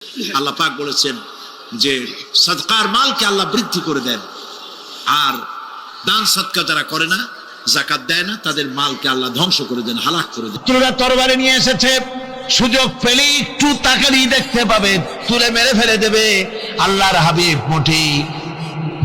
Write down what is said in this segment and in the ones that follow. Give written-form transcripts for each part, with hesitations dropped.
আল্লাহ পাক বলেছেন যে সদকার মালকে আল্লাহ বৃদ্ধি করে দেন, আর দান সদকা যারা করে না, যাকাত দেয় না, তাদের মালকে আল্লাহ ধ্বংস করে দেন, হালাক করে দেন। শত্রুরা তরবারি নিয়ে এসেছে, সুযোগ পেলে একটু তাকালেই দেখতে পাবে, তুলে মেরে ফেলে দেবে। আল্লাহর হাবিব মোটেই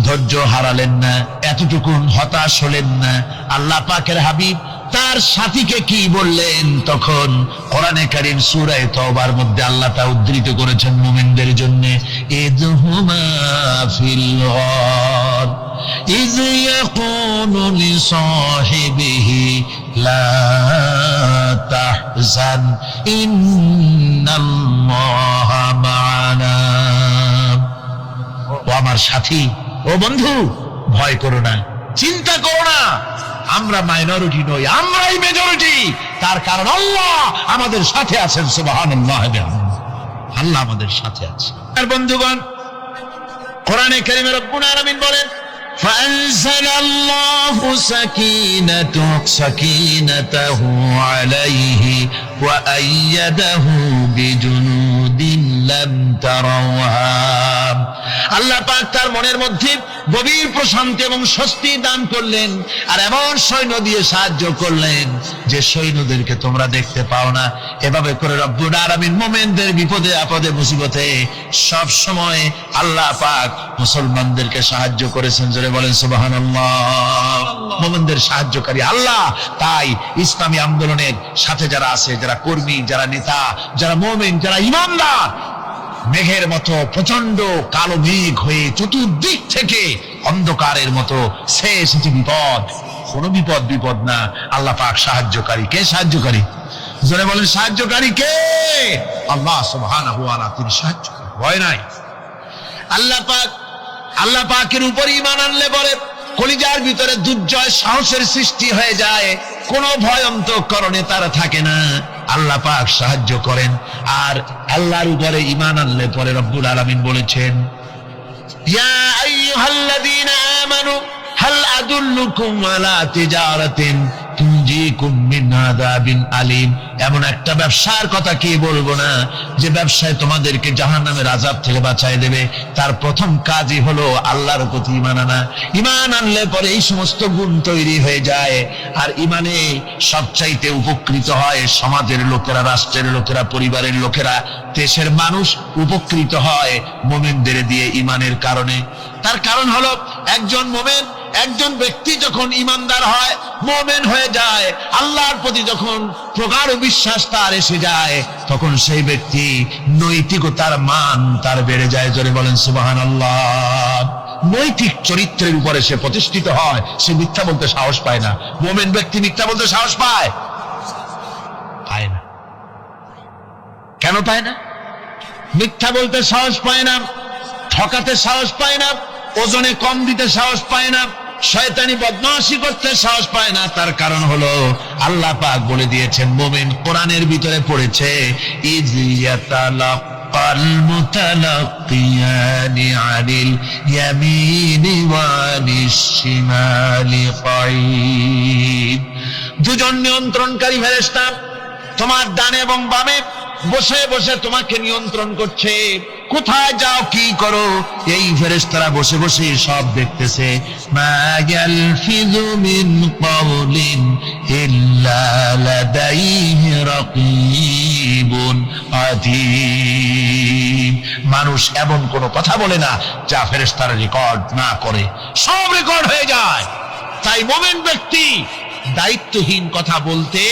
ধৈর্য হারালেন না, এতটুকুন হতাশ হলেন না। আল্লাহ পাকের হাবিব তার সাথীকে কি বললেন? তখন কোরআনে কারীম সূরা তাওবার মধ্যে আল্লাহ তা উদ্ধৃত করেছেন মুমিনদের জন্য, ইযহুমা ফিল গার ইয ইয়াকুলু লিসাহিবিহি লা তাহজান ইন্নাল্লাহা মা'ানা। ও আমার সাথী, ও বন্ধু, ভয় করো না, চিন্তা করো না, আমরা মাইনরিটি নই, আমরাই মেজরিটি। তার কারণ আল্লাহ আমাদের সাথে আছেন। সুবহানাল্লাহ, আল্লাহ আমাদের সাথে আছে। আর বন্ধুগণ, কোরআনে কারীমে রব্বুল আলামিন বলেন, فأنزل الله سكينته عليه وأيده بجنود لم تروها। আল্লাহ পাক তার মনের মধ্যে গভীর প্রশান্তি এবং স্বস্তি দান করলেন, আর এমন সৈন্য দিয়ে সাহায্য করলেন যে সৈন্যদেরকে তোমরা দেখতে পাও না। এভাবে করে রব্বুল আলামিন মুমিনদের বিপদে আপদে মুসিবতে সব সময় আল্লাহ পাক মুসলমানদেরকে সাহায্য করেছেন। জোরে বলেন সুবহানাল্লাহ। মুমিনদের সাহায্যকারী আল্লাহ। তাই ইসলামী আন্দোলনের সাথে যারা আছে, যারা কর্মী, যারা নেতা, যারা মুমিন, যারা ঈমানদার, মেঘের মতো প্রচন্ড কালো মেঘ হয়ে চতুর্দিক থেকে অন্ধকারের মতো সে এসেছে বিপদ, কোন বিপদ না। আল্লাহ পাক সাহায্যকারী। কে সাহায্যকারী? জোরে বলেন, সাহায্যকারী কে? আল্লাহ সুবহানাহু ওয়া তাআলা, তিনি সাহায্যকারী, ভয় নাই। আল্লাহ পাকের উপর ঈমান আনলে বলে কলিজার ভিতরে দুর্জয় সাহসের সৃষ্টি হয়ে যায়, কোনো ভয় অন্তঃকরণে তার থাকে না। আল্লাহ পাক সাহায্য করেন। আর আল্লাহর উপরে ঈমান আনলে পরে রব্বুল আলামিন বলেছেন, ইয়া আইয়ুহাল্লাযীনা আমানু হাল আদুল্লুকুম আলা তিজারাতিন তুনজিকুম মিন আযাবিন আলীম। এমন একটা ব্যবসার কথা কি বলবো না যে ব্যবসায় তোমাদেরকে জাহান্নামের আযাব থেকে বাঁচায় দেবে। তার প্রথম কাজই হলো আল্লাহর প্রতি ঈমান আনা। ঈমান আনলে পরে এই সমস্ত গুণ তৈরি হয়ে যায়। আর ঈমানে সবচাইতে উপকৃত হয় সমাজের লোকেরা, রাষ্ট্রের লোকেরা, পরিবারের লোকেরা, দেশের মানুষ উপকৃত হয় মুমিনদের দিয়ে ঈমানের কারণে। তার কারণ হলো একজন মুমিন, একজন ব্যক্তি যখন ঈমানদার হয়, মুমিন হয়ে যায়, আল্লাহর প্রতি যখন প্রগাঢ় বিশ্বাস তার এসে যায়, তখন সেই ব্যক্তি নৈতিকতার মান তার বেড়ে যায়। জোরে বলেন সুবহানাল্লাহ। নৈতিক চরিত্রের উপরে সে প্রতিষ্ঠিত হয়, সে মিথ্যা বলতে সাহস পায় না। মুমিন ব্যক্তি মিথ্যা বলতে সাহস পায় না। কেন পায় না? মিথ্যা বলতে সাহস পায় না, ঠকাতে সাহস পায় না, ওজনে কম দিতে সাহস পায় না, শয়তানি বদমাশি করতে সাহস পায় না। তার কারণ হলো আল্লাহ পাক বলে দিয়েছেন, মুমিন কোরআনের ভিতরে পড়েছে, ইয ইয়াতালাক্কাল মুতালাক্কিয়ানি আনিল ইয়ামিনি ওয়া আনিশ শিমালি কাঈদ। দুজন নিয়ন্ত্রণকারী ফেরেশতা তোমার ডানে এবং বামে বসে বসে তোমাকে নিয়ন্ত্রণ করছে। কোথায় যাও, কি করো, এই ফেরেশতারা বসে বসে সব দেখতেছে। মা ইয়ালফিযু মিন কাওলিন ইল্লা লাদাইহি রাকীবুন আতীদ। মানুষ এমন কোনো কথা বলে না যা ফেরেশতারা রেকর্ড না করে, সব রেকর্ড হয়ে যায়। তাই মুমিন ব্যক্তি দায়িত্বহীন কথা বলতে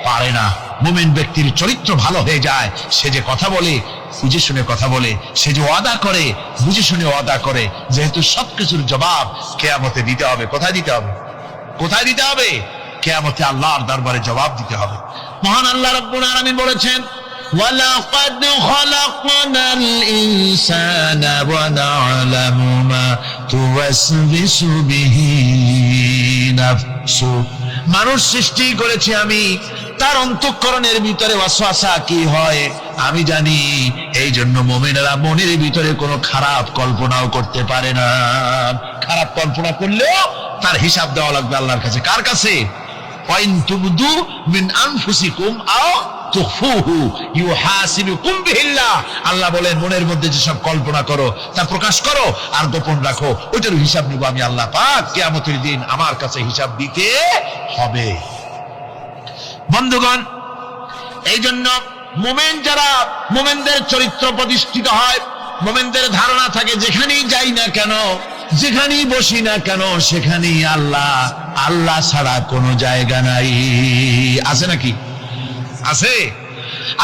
পারে না। মুমিন ব্যক্তির চরিত্র ভালো হয়ে যায়। সে যে কথা বলে বুঝে শুনে কথা বলে, সে যে ওয়াদা করে বুঝে শুনে ওয়াদা করে। যেহেতু সবকিছুর জবাব কিয়ামতে দিতে হবে। কোথায় দিতে হবে? কোথায় দিতে হবে? কিয়ামতে আল্লাহর দরবারে জবাব দিতে হবে। মহান আল্লাহ রাব্বুল আলামিন বলেছেন, ওয়ালাকাদ খালাকনাল ইনসানা ওয়া না'লামু মা তুওয়াসবিসু বিহি নাফসু। মানুষ সৃষ্টি করেছি আমি, তার অন্তঃকরণের ভিতরে ওয়াসওয়াসা কি হয় আমি জানি। এই জন্য মুমিনেরা মনের ভিতরে কোনো খারাপ কল্পনাও করতে পারে না। খারাপ কল্পনা করলেও তার হিসাব দেওয়া লাগবে আল্লাহর কাছে। কার কাছে? ওয়াইন তুবদু মিন আনফুসিকুম আও তুখফুহু ইউহাসিবুকুম বিহিল্লাহ। আল্লাহ বলেন মনের মধ্যে যেসব কল্পনা করো তা প্রকাশ করো আর গোপন রাখো, ওইটার হিসাব নিব আমি আল্লাহ পাক কিয়ামতের দিন, আমার কাছে হিসাব দিতে হবে। বন্ধুগণ, এই জন্য মুমিন যারা, মুমিনদের চরিত্র প্রতিষ্ঠিত হয়, মুমিনদের ধারণা থাকে যেখানেই যাই না কেন, যেখানেই বসি না কেন, সেখানেই আল্লাহ, আল্লাহ ছাড়া কোনো জায়গা নাই। আছে নাকি? আছে।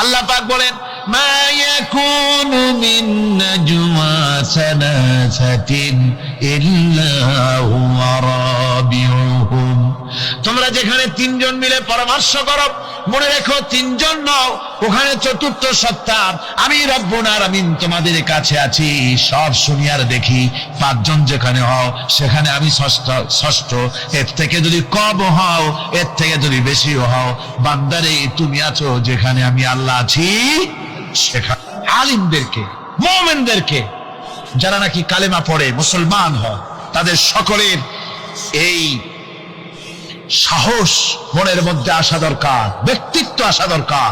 আল্লাহ পাক বলেন মা ইয়াকুনু মিন নাজওয়া সালাসাতিন ইল্লা হুয়া রাবিউহুম। তোমরা যেখানে তিনজন মিলে পরামর্শ করো, মনে রেখো তিনজন নও, ওখানে চতুর্থ সত্তা আমি রব্বুল আলামিন তোমাদের কাছে আছি, সব শুনি আর দেখি। পাঁচজন যেখানে হও সেখানে আমি ষষ্ঠ, এর থেকে যদি কম হও, এর থেকে যদি বেশিও হও, বান্দারে তুমি আছো যেখানে আমি আল্লাহ আছি সেখানে। আলিমদেরকে, মুমিনদেরকে, যারা নাকি কালেমা পড়ে মুসলমান হয়, তাদের সকলের এই সাহস মনের মধ্যে আসা দরকার, ব্যক্তিত্ব আসা দরকার।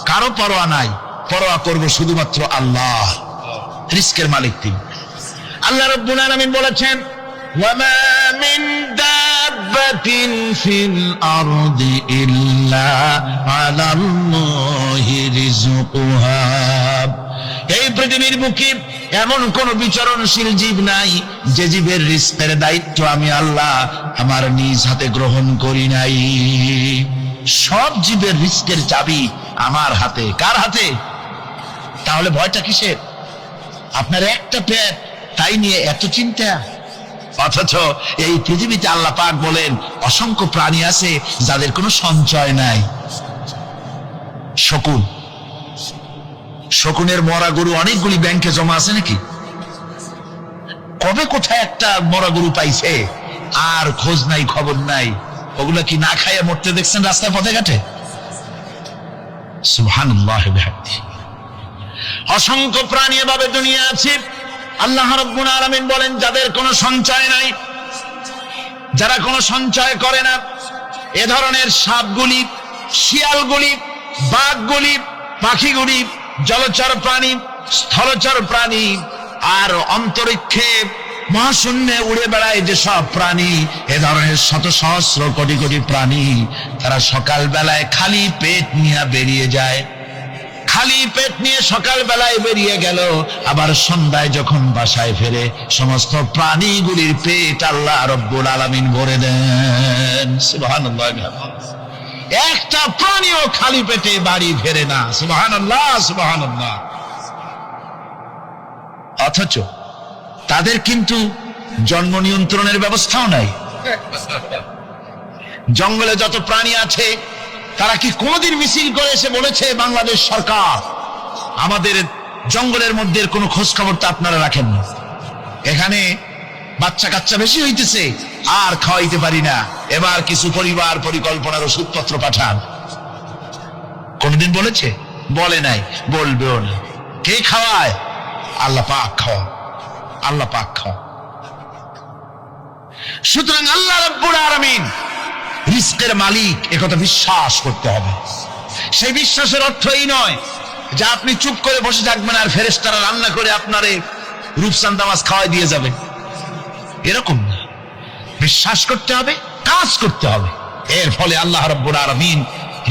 কারো পরোয়া নাই, পরোয়া করবো শুধুমাত্র আল্লাহ, রিস্কের মালিক তিনি। আল্লাহ রাব্বুল আলামিন বলেছেন ওয়ামা মিন দাব্বাতিন ফিল আরদি ইল্লা আলাল্লাহি রিজকুহা। এই পৃথিবীর বুকে এমন কোন বিচরণশীল জীব নাই যে জীবের রিস্কের দায়িত্ব আমি আল্লাহ আমার নিজ হাতে গ্রহণ করি নাই। সব জীবের রিস্কের চাবি আমার হাতে। কার হাতে? তাহলে ভয়টা কিসের? আপনার একটা পেট, তাই নিয়ে এত চিন্তা। অথচ এই পৃথিবীতে আল্লাহ পাক বলেন অসংখ্য প্রাণী আছে যাদের কোনো সঞ্চয় নাই। শকুন, শকুনের মরা গরু অনেকগুলি ব্যাংকে জমা আছে নাকি? কবে কোথায় একটা মরা গরু পাইছে আর খোঁজ নাই, খবর নাই। ওগুলো কি না খাইয়া মরতে দেখছেন রাস্তায় পথে ঘাটে? সুবহানাল্লাহ বিহামদিহি। অসংখ্য প্রাণী এভাবে দুনিয়া আছে। আল্লাহ রাব্বুল আলামিন বলেন যাদের কোনো সঞ্চয় নাই, যারা কোনো সঞ্চয় করে না, এ ধরনের সাপগুলি, শিয়ালগুলি, বাঘগুলি, পাখিগুলি, জলচর প্রাণী, স্থলচর প্রাণী, আর অন্তরিক্ষে মহাশূন্যে উড়ে বেড়ায় যেসব প্রাণী, এ ধরনের শত সহস্র কোটি কোটি প্রাণী, তারা সকাল বেলায় খালি পেট নিয়ে বেরিয়ে যায়। খালি পেট নিয়ে সকাল বেলায় বেরিয়ে গেল, আবার সন্ধ্যায় যখন বাসায় ফেরে সমস্ত প্রাণীগুলির পেট আল্লাহ রব্বুল আলামিন ভরে দেন। সুবহানাল্লাহ। একটা প্রাণীও খালি পেটে বাড়ি ফেরে না। সুবহানাল্লাহ, সুবহানাল্লাহ। অথচ তাদের কিন্তু জন্ম নিয়ন্ত্রণের ব্যবস্থাও নাই। জঙ্গলে যত প্রাণী আছে তারা কি কোনদিন মিছিল করে এসে বলেছে বাংলাদেশ সরকার আমাদের জঙ্গলের মধ্যে কোনো খোঁজ খবর তো আপনারা রাখেন না, এখানে বাচ্চা কাচ্চা বেশি হইতেছে আর খাওয়াইতে পারি না, এবার কিছু পরিবার পরিকল্পনার ওষুধপত্র পাঠান? কোনদিন বলেছে? বলে নাই, বলবেও না। কে খাওয়ায়? আল্লাহ পাক খাওয়া, আল্লাহ পাক খাওয়া। সুতরাং আল্লাহ রাব্বুল আলামিন রিস্কের মালিক, একথা বিশ্বাস করতে হবে। সেই বিশ্বাসের অর্থ এই নয় যে আপনি চুপ করে বসে থাকবেন আর ফেরেশতারা রান্না করে আপনারে রূপচাঁদা মাছ খাওয়াই দিয়ে যাবে, এরকম না। বিশ্বাস করতে হবে, কাজ করতে হবে, এর ফলে আল্লাহ রাব্বুল আলামিন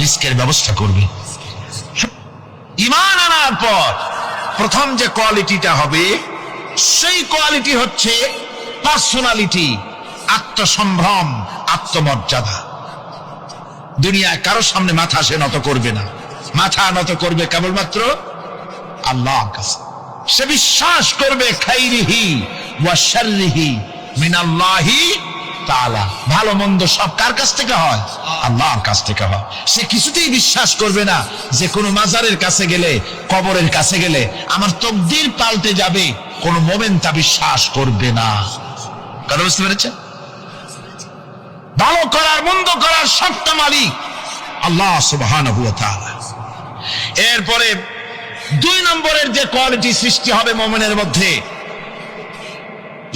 রিস্কের ব্যবস্থা করবে। ঈমান আনার পর প্রথম যে কোয়ালিটিটা হবে, সেই কোয়ালিটি হচ্ছে পার্সোনালিটি, আত্মসম্ভ্রম, আত্মমর্যাদা। দুনিয়ায় কারোর সামনে মাথা সে নত করবে না, মাথা নত করবে কেবলমাত্র আল্লাহর কাছে। সে বিশ্বাস করবে খাইরিহি ওয়া শাররিহি মিনাল্লাহি তাআলা, ভালো মন্দ সব কার কাছ থেকে হয়? আল্লাহর কাছ থেকে হয়। সে কিছুতেই বিশ্বাস করবে না যে কোনো মাজারের কাছে গেলে, কবরের কাছে গেলে আমার তকদির পাল্টে যাবে। কোন মুমিন তা বিশ্বাস করবে না। কথা বুঝতে পেরেছেন? ভালো করার মন্দ করার সবটা মালিক আল্লাহ সুবহানাহু ওয়া তাআলা। এরপরে 2 নম্বরের যে কোয়ালিটি সৃষ্টি হবে মুমিনের মধ্যে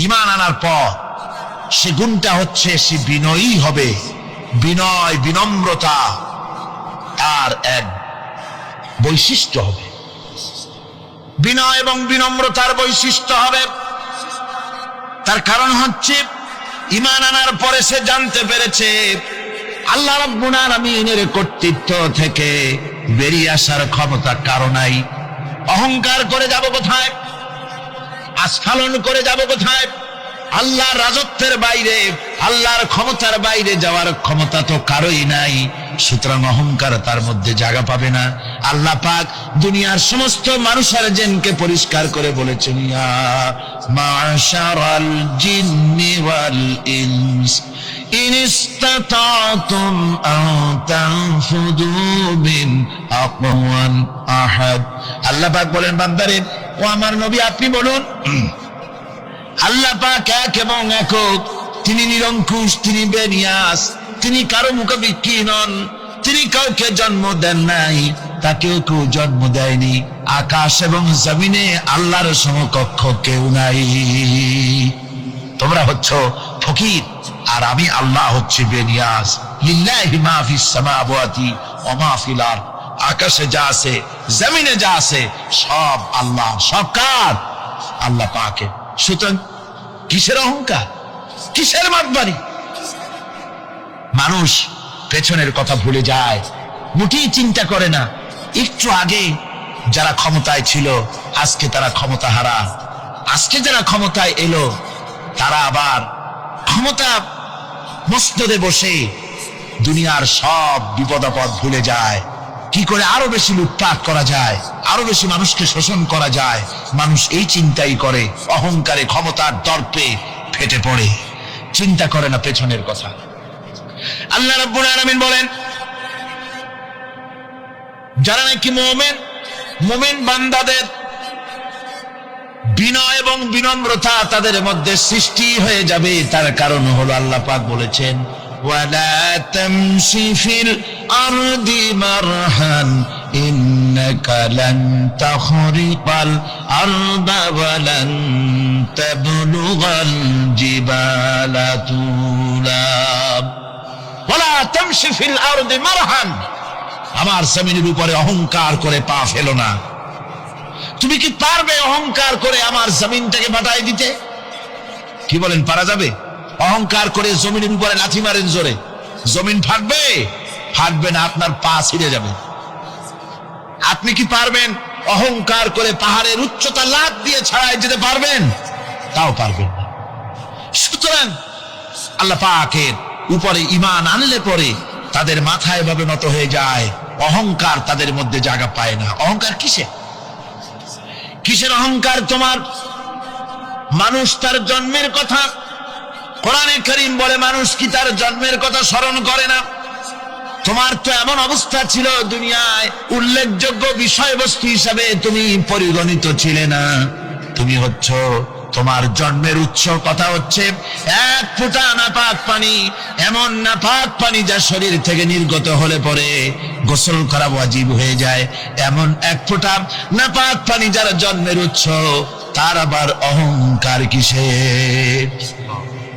ঈমান আনার পর, সে গুণটা হচ্ছে সে বিনয়ী হবে। বিনয়, বিনম্রতা, আর এক বৈশিষ্ট্য হবে, বিনয় এবং বিনম্রতার বৈশিষ্ট্য হবে। তার কারণ হচ্ছে ঈমান আনার পরে সে জানতে পেরেছে আল্লাহ রাব্বুল আলামিনের কর্তৃত্ব থেকে বেরিয়ে আসার ক্ষমতা কারো নাই। অহংকার করে যাব কোথায়, আস্ফালন করে যাব কোথায়? আল্লাহর রাজত্বের বাইরে, আল্লাহর ক্ষমতার বাইরে যাওয়ার ক্ষমতা তো কারোই নাই। সুতরাং অহংকার তার মধ্যে জায়গা পাবে না। আল্লাহ পাক দুনিয়ার সমস্ত মানুষের জিনকে পরিষ্কার করে বলেছেন, ইয়া মাশারাল জিন্নি ওয়াল ইনস ইন ইসতাতাতুম আন তানফুদু মিন আকওয়ান আহাদ। আল্লাহ পাক বলেন, বান্দারে ও আমার নবী আপনি বলুন, আল্লাহ পাক এক এবং একক, তিনি নিরঙ্কুশ, তিনি বেনিয়াস, তিনি কারো মুখাপেক্ষী নন, তিনি কাউকে জন্ম দেন নাই, তাকেও কেউ জন্ম দেয়নি। আকাশ এবং জমিনে আল্লাহর সমকক্ষ কেউ নাই। তোমরা হচ্ছ ফকির আর আমি আল্লাহ হচ্ছে বেনিয়াস। লিল্লাহি মা ফিস সামাওয়াতি ওয়া মা ফিল আরদ। আকাশে যা আছে, জমিনে যা আছে, সব আল্লাহ। সব কার? আল্লাহ পাকের। সুতরাং কিসের অহংকার, কিসের মাতবাড়ি? মানুষ পেছনের কথা ভুলে যায়, মোটেই চিন্তা করে না। একটু আগে যারা ক্ষমতায় ছিল আজকে তারা ক্ষমতা হারা, আজকে যারা ক্ষমতায় এলো তারা আবার ক্ষমতা মস্তদে বসে দুনিয়ার সব বিপদ আপদ ভুলে যায়। কি করে আরো বেশি লুটপাট করা যায়, আরো বেশি মানুষকে শোষণ করা যায়, মানুষ এই চিন্তাই করে। অহংকারে, ক্ষমতার দর্পে ফেটে পড়ে, চিন্তা করে না পেছনের কথা। আল্লাহ রাব্বুল আলামিন বলেন, যারা নাকি মুমিন বান্দাদের বিনয় এবং বিনম্রতা তাদের মধ্যে সৃষ্টি হয়ে যাবে, তার কারণ হলো আল্লাহ পাক বলেছেন, ওয়ালা তামশি ফিল আরদি মারহান ইন্নাকা লান তাখরিকাল আরদা ওয়া লান তাবলুগাল জিবালা তুলা। ওয়ালা তামশি ফিল আরদি মারহান, আমার জমিনের উপরে অহংকার করে পা ফেলো না। তুমি কি পারবে অহংকার করে আমার জমিনটাকে বাটাই দিতে? কি বলেন, পারা যাবে? অহংকার করে জমিনের উপরে লাথি মারেন জোরে, জমিন ফাটবে? ফাটবে না, আপনার পা ছিঁড়ে যাবে। আপনি কি পারবেন অহংকার করে পাহাড়ের উচ্চতা লাফ দিয়ে ছাড়াই যেতে পারবেন? তাও পারবেন না। সুতরাং আল্লাহ পাকের উপরে ঈমান আনলে পরে তাদের মাথা এভাবে নত হয়ে যায়, অহংকার তাদের মধ্যে জায়গা পায় না। অহংকার কিসের অহংকার তোমার? মানুষ তার জন্মের কথা, কোরআনে কারীম বলে, মানুষ কি তার জন্মের কথা স্মরণ করে না? তোমার তো এমন অবস্থা ছিল, দুনিয়ায় উল্লেখযোগ্য বিষয়বস্তু হিসাবে তুমি পরিগণিত ছিলে না। তুমি হচ্ছ, তোমার জন্মের উৎস কথা হচ্ছে এক ফোঁটা নাপাক পানি, এমন নাপাক পানি যা শরীর থেকে নির্গত হলে পরে গোসল করা ওয়াজিব হয়ে যায়। এমন এক ফোঁটা নাপাক পানি যার জন্মের উৎস, তার আবার অহংকার কিসের?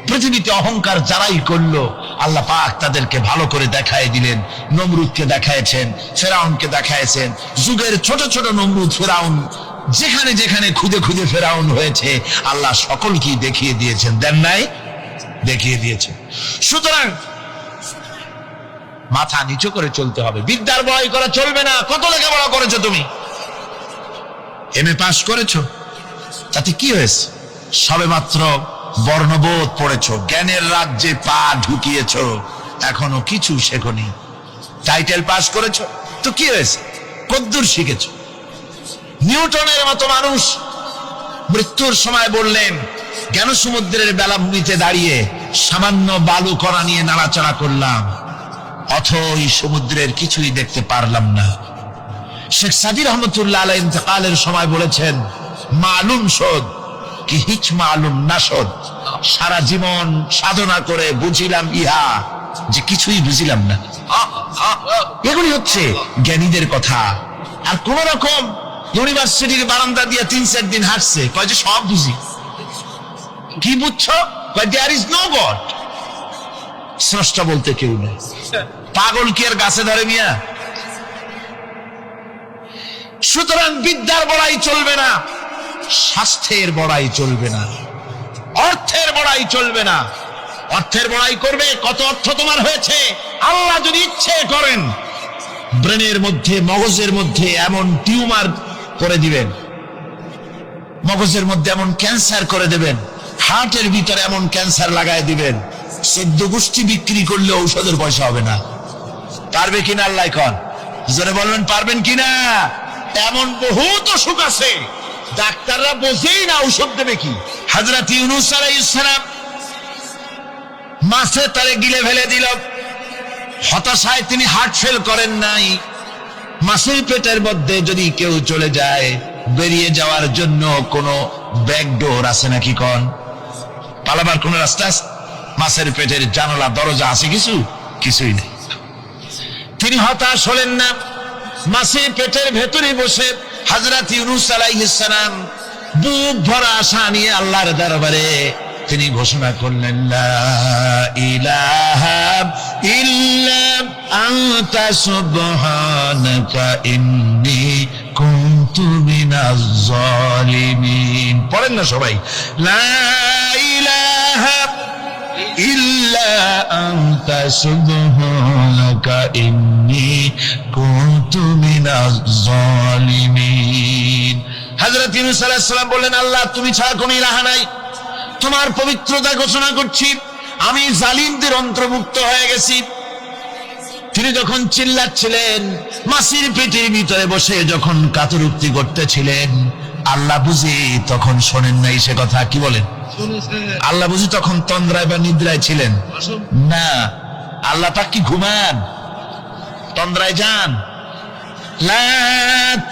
পৃথিবীতে অহংকার যারাই করলো আল্লাহ পাক তাদেরকে ভালো করে দেখায় দিলেন। নমরুদকে দেখায়ছেন, ফেরাউনকে দেখায়ছেন, যুগের ছোট ছোট নমরুদ ফেরাউন যেখানে যেখানে খুদে খুদে ফেরাউন হয়েছে আল্লাহ সকলকেই দেখিয়ে দিয়েছেন। দেন নাই? দেখিয়ে দিয়েছেন। সুতরাং মাথা নিচু করে চলতে হবে, বিদ্যার বড়াই করা চলবে না। কত লেখাপড়া করেছো তুমি? এমএ পাস করেছো, তাতে কি হয়েছে? সবে মাত্র বর্ণবোধ পড়েছো, জ্ঞানের রাজ্যে পা ঢুকিয়েছো, এখনো কিছু শেখনি। টাইটেল পাস করেছো, তো কি হয়েছে? কদ্দুর শিখেছো? নিউটনের মতো মানুষ মৃত্যুর সময় বললেন, জ্ঞান সমুদ্রের বেলাভূমিতে দাঁড়িয়ে সামান্য বালু কণা নিয়ে নাড়াচাড়া করলাম, অথই সমুদ্রের কিছুই দেখতে পারলাম না। শেখ সাদী রহমতুল্লাহ আলাইহি ইন্তেকালের সময় বলেছেন, মালুম শোধ কি হিচ মালুম না শোধ। সারা জীবন সাধনা করে বুঝিলাম ইহা, যে কিছুই বুঝিলাম না। এগুলি হচ্ছে জ্ঞানীদের কথা। আর কোন রকম ইউনিভার্সিটির বারান্দা দিয়ে 3-4 দিন হাঁটছে, কয় যে সব বুঝি। কি বুঝছো? কয় দেয়ার ইজ নো গড। স্রষ্টা বলতে কেউ নেই। পাগল কি আর গাছে ধরে মিয়া? সুতরাং বিদ্যার বড়াই চলবে না, স্বাস্থ্যের বড়াই চলবে না, অর্থের বড়াই চলবে না। অর্থের বড়াই করবে, কত অর্থ তোমার হয়েছে, আল্লাহ যদি ইচ্ছে করেন ব্রেনের মধ্যে, মগজের মধ্যে এমন টিউমার করে দিবেন, মগজের মধ্যে এমন ক্যান্সার করে দেবেন, হার্টের ভিতরে এমন ক্যান্সার লাগাই দিবেন, 14 গোষ্ঠী বিক্রি করলে ঔষধের পয়সা হবে না। পারবে কিনা আল্লাহ কন? জোরে বলবেন পারবেন কিনা? এমন বহুত অসুখ আছে ডাক্তাররা বোঝেই না ঔষধ দেবে কি। হযরত ইউনূস আলাইহিস সালাম মাছে তারে গিলে ফেলে দিল, হতাশায় তিনি হার্ট ফেল করেন নাই। মাছের পেটের মধ্যে যদি কেউ চলে যায়, বেরিয়ে যাওয়ার জন্য কোনো ব্যাকডোর আছে নাকি কন? পালাবার কোন রাস্তা আছে? মাছের পেটের জানালা দরজা আছে কিছু? কিছুই নেই। তিনি হতাশ হলেন না, মাছের পেটের ভেতরে বসে হযরত ইউনূস আলাইহিস সালাম বুক ভরা আশা নিয়ে আল্লাহর দরবারে তিনি ঘোষণা করলেন, লা ইলাহা ইল্লা আনতা সুবহানাকা ইন্নী কুনতু মিনাজ জালিমিন। পড়েন না সবাই, লা ইলাহা ইল্লা আনতা সুবহানাকা ইন্নী কুনতু মিনাজ জালিমিন। হযরত ইউনূস আলাইহিস সালাম বললেন, আল্লাহ তুমি ছাড়া কোনো ইলাহ নাই, তোমার পবিত্রতা ঘোষণা করছি, আমি জালিমদের অন্তর্ভুক্ত হয়ে গেছি। তিনি যখন চিল্লাচ্ছিলেন, মাসির পেটের ভিতরে বসে যখন কাতরুক্তি করতেছিলেন, আল্লাহ বুঝি তখন শোনেন নাই সে কথা? কি বলেন? আল্লাহ বুঝি তখন তন্দ্রায় বা নিদ্রায় ছিলেন না? আল্লাহ পাক কি ঘুমান? তন্দ্রায় যান? লা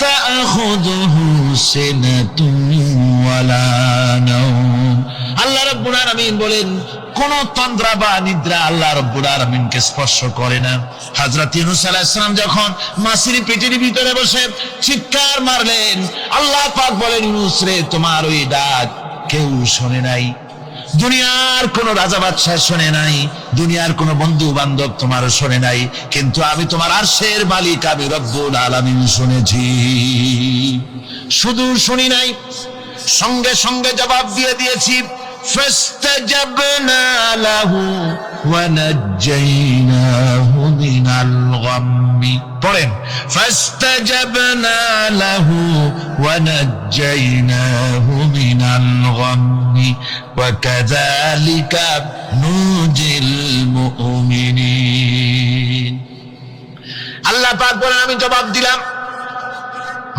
তাখুযুহু সিনাতুন ওয়ালা নাওম। আল্লাহ রাব্বুল আলামিন বলেন, কোন তন্দ্রা বা নিদ্রা আল্লাহ রাব্বুল আলামিনকে স্পর্শ করে না। হযরত ইউনূস আলাইহিস সালাম যখন মাছের পেটের ভিতরে বসে চিৎকার মারলেন, আল্লাহ পাক বলেন, ইউনূস রে, তোমার ওই ডাক কেউ শোনে নাই, দুনিয়ার কোন রাজা বাদশাহ শোনে নাই, দুনিয়ার কোন বন্ধু বান্ধব তোমার শোনে নাই, কিন্তু আমি তোমার আরশের মালিক, আমি রব্বুল আলামিন শুনেছি। শুধু শুনি নাই, সঙ্গে সঙ্গে জবাব দিয়ে দিয়েছি। ফাস্তাজাবনা লাহু ওয়া নাজ্জাইনাহু মিনাল গাম্মি। পড়েন, ফাস্তাজাবনা লাহু ওয়া নাজ্জাইনাহু মিনাল গাম্মি ওয়া কাযালিকা নুজিল মুমিনিন। আল্লাহ পাক বলেন, আমি জবাব দিলাম।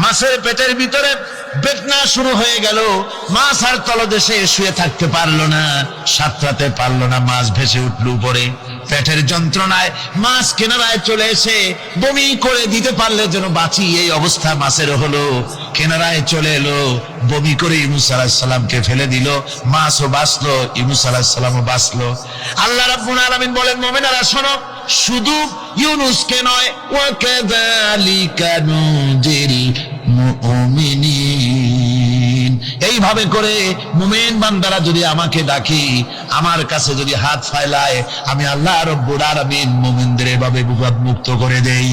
মাছের পেটের ভিতরে বেদনা শুরু হয়ে গেল, মাছ আর তলদেশে শুয়ে থাকতে পারলো না, সাঁতরাতে পারলো না, মাছ ভেসে উঠল উপরে। পেটের যন্ত্রণায় মাছ কিনারায় চলে এসে বমি করে দিতে পারলে যেন বাঁচি, এই অবস্থা মাছের হলো। কিনারায় চলে এলো, বমি করে ইউনূস আলাইহিস সালামকে ফেলে দিল, মাছও বাঁচলো, ইউনূস আলাইহিস সালামও বাঁচলো। আল্লাহ রাব্বুল আলামিন বলেন, মুমিনেরা শোনো, শুধু ইউনূসকে নয়, ওয়া কাযালিকা নুজিল মুমিনিন। এইভাবে করে মুমিন বান্দারা যদি আমাকে ডাকি, আমার কাছে যদি হাত ফাইলায়, আমি আল্লাহ রাব্বুল আলামিন মুমিনদের এভাবে বিপদ মুক্ত করে দেই।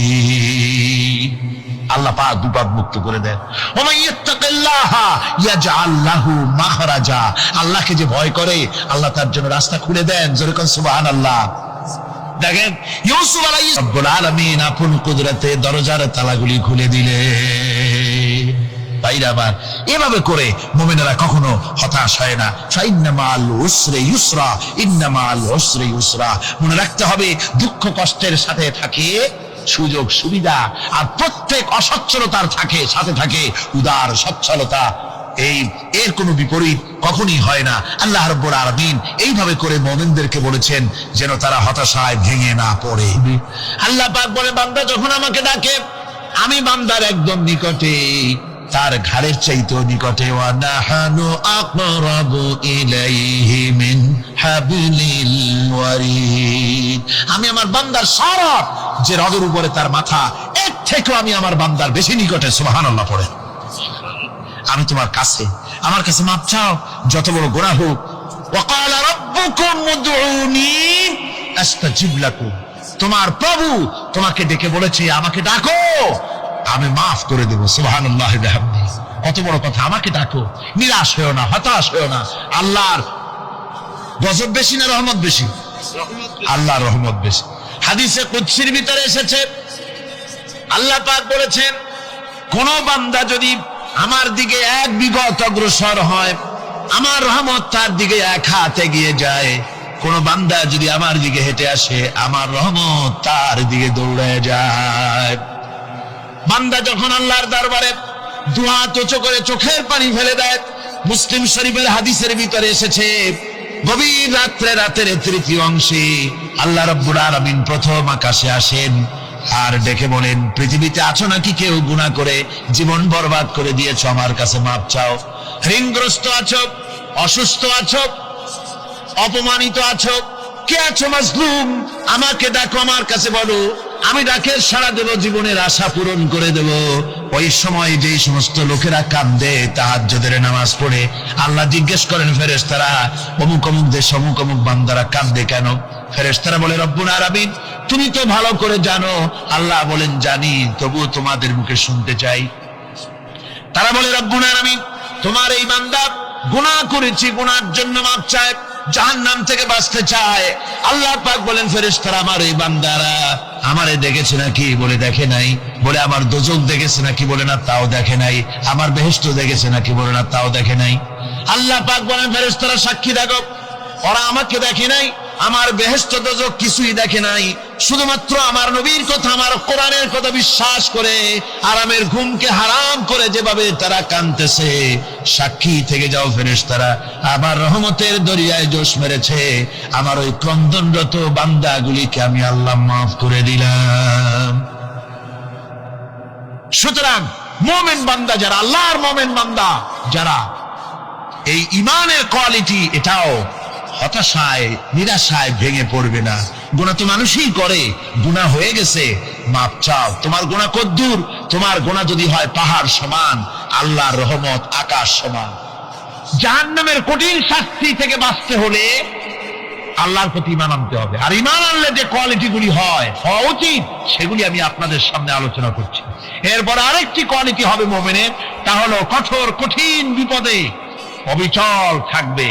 আল্লাহ পাক বিপদ মুক্ত করে দেন। ওয়া মান ইয়াত্তাকিল্লাহা ইয়াজআল লাহু মাখরাজা। আল্লাহকে যে ভয় করে, আল্লাহ তার জন্য রাস্তা খুলে দেন। জোরে কোন সুবহানাল্লাহ। দেখেন, ইউসুফ আলাইহিস রব্বুল আলামিন আপন কুদরতে দরজার তালাগুলি খুলে দিলেন। ভাইরা আমার, এভাবে করে মুমিনেরা কখনো হতাশ হয় না। ফাইন্না মাআল উসরি ইউসরা, ইন্না মাআল উসরি ইউসরা। মনে রাখতে হবে, দুঃখ কষ্টের সাথে থাকে সুযোগ সুবিধা, আর প্রত্যেক অসচ্ছলতার সাথে থাকে উদার সচ্ছলতা। এর কোনো বিপরীত কখনই হয় না। আল্লাহ রাব্বুল আলামিন এইভাবে করে মুমিনদেরকে বলেছেন যেন তারা হতাশায় ভেঙে না পড়ে। আল্লাহ পাক বলে, বান্দা যখন আমাকে ডাকে, আমি বান্দার একদম নিকটে, তার ঘাড়ের চাইতেও নিকটে। ওয়া নাহানু আকরাবু ইলাইহি মিন হাবলিল ওয়ারিদ। আমি আমার বান্দার সরব যে রগের উপরে তার মাথা, এর থেকেও আমি আমার বান্দার বেশি নিকটে। সুবহানাল্লাহ পড়ে। আমি তোমার কাছে, আমার কাছে মাপ চাও, যত বড় গুনাহ হোক। ওয়া ক্বালা রাব্বুকুম উদউনি আস্তাজিব লাকুম। তোমার প্রভু তোমাকে ডেকে বলেছে, আমাকে ডাকো, আমি মাফ করে দেবো। সুবহানাল্লাহি ওয়া বিহামদিহি। কত বড় কথা! আমাকে ডাকো, নিরাশ হয়েও না, হতাশ হয়েও না। আল্লাহর গজব বেশি না রহমত বেশি? আল্লাহর রহমত বেশি। হাদিসে কুদসির ভিতরে এসেছে, আল্লাহ পাক বলেছেন, কোন বান্দা যদি আমার দিকে 1 বিঘত অগ্রসর হয়, আমার রহমত তার দিকে 1 হাত এগিয়ে যায়। কোন বান্দা যদি আমার দিকে হেঁটে আসে, আমার রহমত তার দিকে দৌড়ে যায়। বান্দা যখন আল্লাহর দরবারে 2 হাত উঁচু করে চোখের পানি ফেলে দেয়, মুসলিম শরীফের হাদিসের ভিতরে এসেছে, গভীর রাত্রে, রাতের 3য় অংশে আল্লাহ রাব্বুল আলামিন প্রথম আকাশে আসেন আর ডেকে বলেন, পৃথিবীতে আছো নাকি কেউ গুনাহ করে জীবন বরবাদ করে দিয়েছো, আমার কাছে মাপ চাও। ঋণগ্রস্ত আছো, অসুস্থ আছো, অপমানিত আছো, কে আছো মাজলুম, আমাকে ডাকো, আমার কাছে বলো, আমি ডাকে সাড়া দেব, জীবনের আশা পূরণ করে দেব। ওই সময় যে সমস্ত লোকেরা কাঁদে তাহাজ্জুদের নামাজ পড়ে, আল্লাহ জিজ্ঞেস করেন ফেরেশতারা, অমুক অমুক দেশ অমুক অমুক বান্দারা কাঁদে কেন? ফেরেশতারা বলে, রব্বুল আলামিন তুমি তো ভালো করে জানো। আল্লাহ বলেন, জানি, তবুও তোমাদের মুখে শুনতে চাই। তারা বলে, রব্বুল আলামিন তোমার এই বান্দা গুনাহ করেছি, গুনার জন্য মাপ চায়, জাহান্নাম থেকে বাঁচতে চায়। আল্লাহ পাক বলেন, ফেরেশতারা আমার এই বান্দারা আমারে দেখেছে নাকি? বলে দেখে নাই। বলে আমার দোজখ দেখেছে নাকি? বলে না, তাও দেখে নাই। আমার বেহেশত দেখেছে নাকি? বলে না, তাও দেখে নাই। আল্লাহ পাক বলেন, ফেরেশতারা সাক্ষী থাকো, ওরা আমাকে দেখে নাই, আমার বেহেশত দোজখ কিছুই দেখে নাই, শুধুমাত্র আমার নবীর কথা, আমার কোরআনের কথা বিশ্বাস করে আরামের ঘুমকে হারাম করে যেভাবে তারা কাঁদতেছে, সাক্ষী থেকে যাও ফেরেশতারা, আমার রহমতের দরিয়ায় জোশ মেরেছে, আমার ওই ক্রন্দনরত বান্দাগুলিকে আমি আল্লাহ মাফ করে দিলাম। সুতরাং মুমিন বান্দা যারা, আল্লাহর মুমিন বান্দা যারা, এই ঈমানের কোয়ালিটি, এটাও হতাশায় নিরাশায় ভেঙে পড়বে না। গুনাহ তো মানুষই করে, গুনাহ হয়ে গেছে, মাপ চাও। তোমার গুনাহ কদ্দুর? তোমার গুনাহ যদি হয় পাহাড় সমান, আল্লাহর রহমত আকাশ সমান। জাহান্নামের কঠিন শাস্তি থেকে বাঁচতে হলে আল্লাহর প্রতি ঈমান আনতে হবে। আর ঈমান আনলে যে কোয়ালিটিগুলি হওয়া উচিত, সেগুলি আমি আপনাদের সামনে আলোচনা করছি। এরপর আরেকটি কোয়ালিটি হবে মুমিনের, তা হলো কঠোর কঠিন বিপদে অবিচল থাকবে,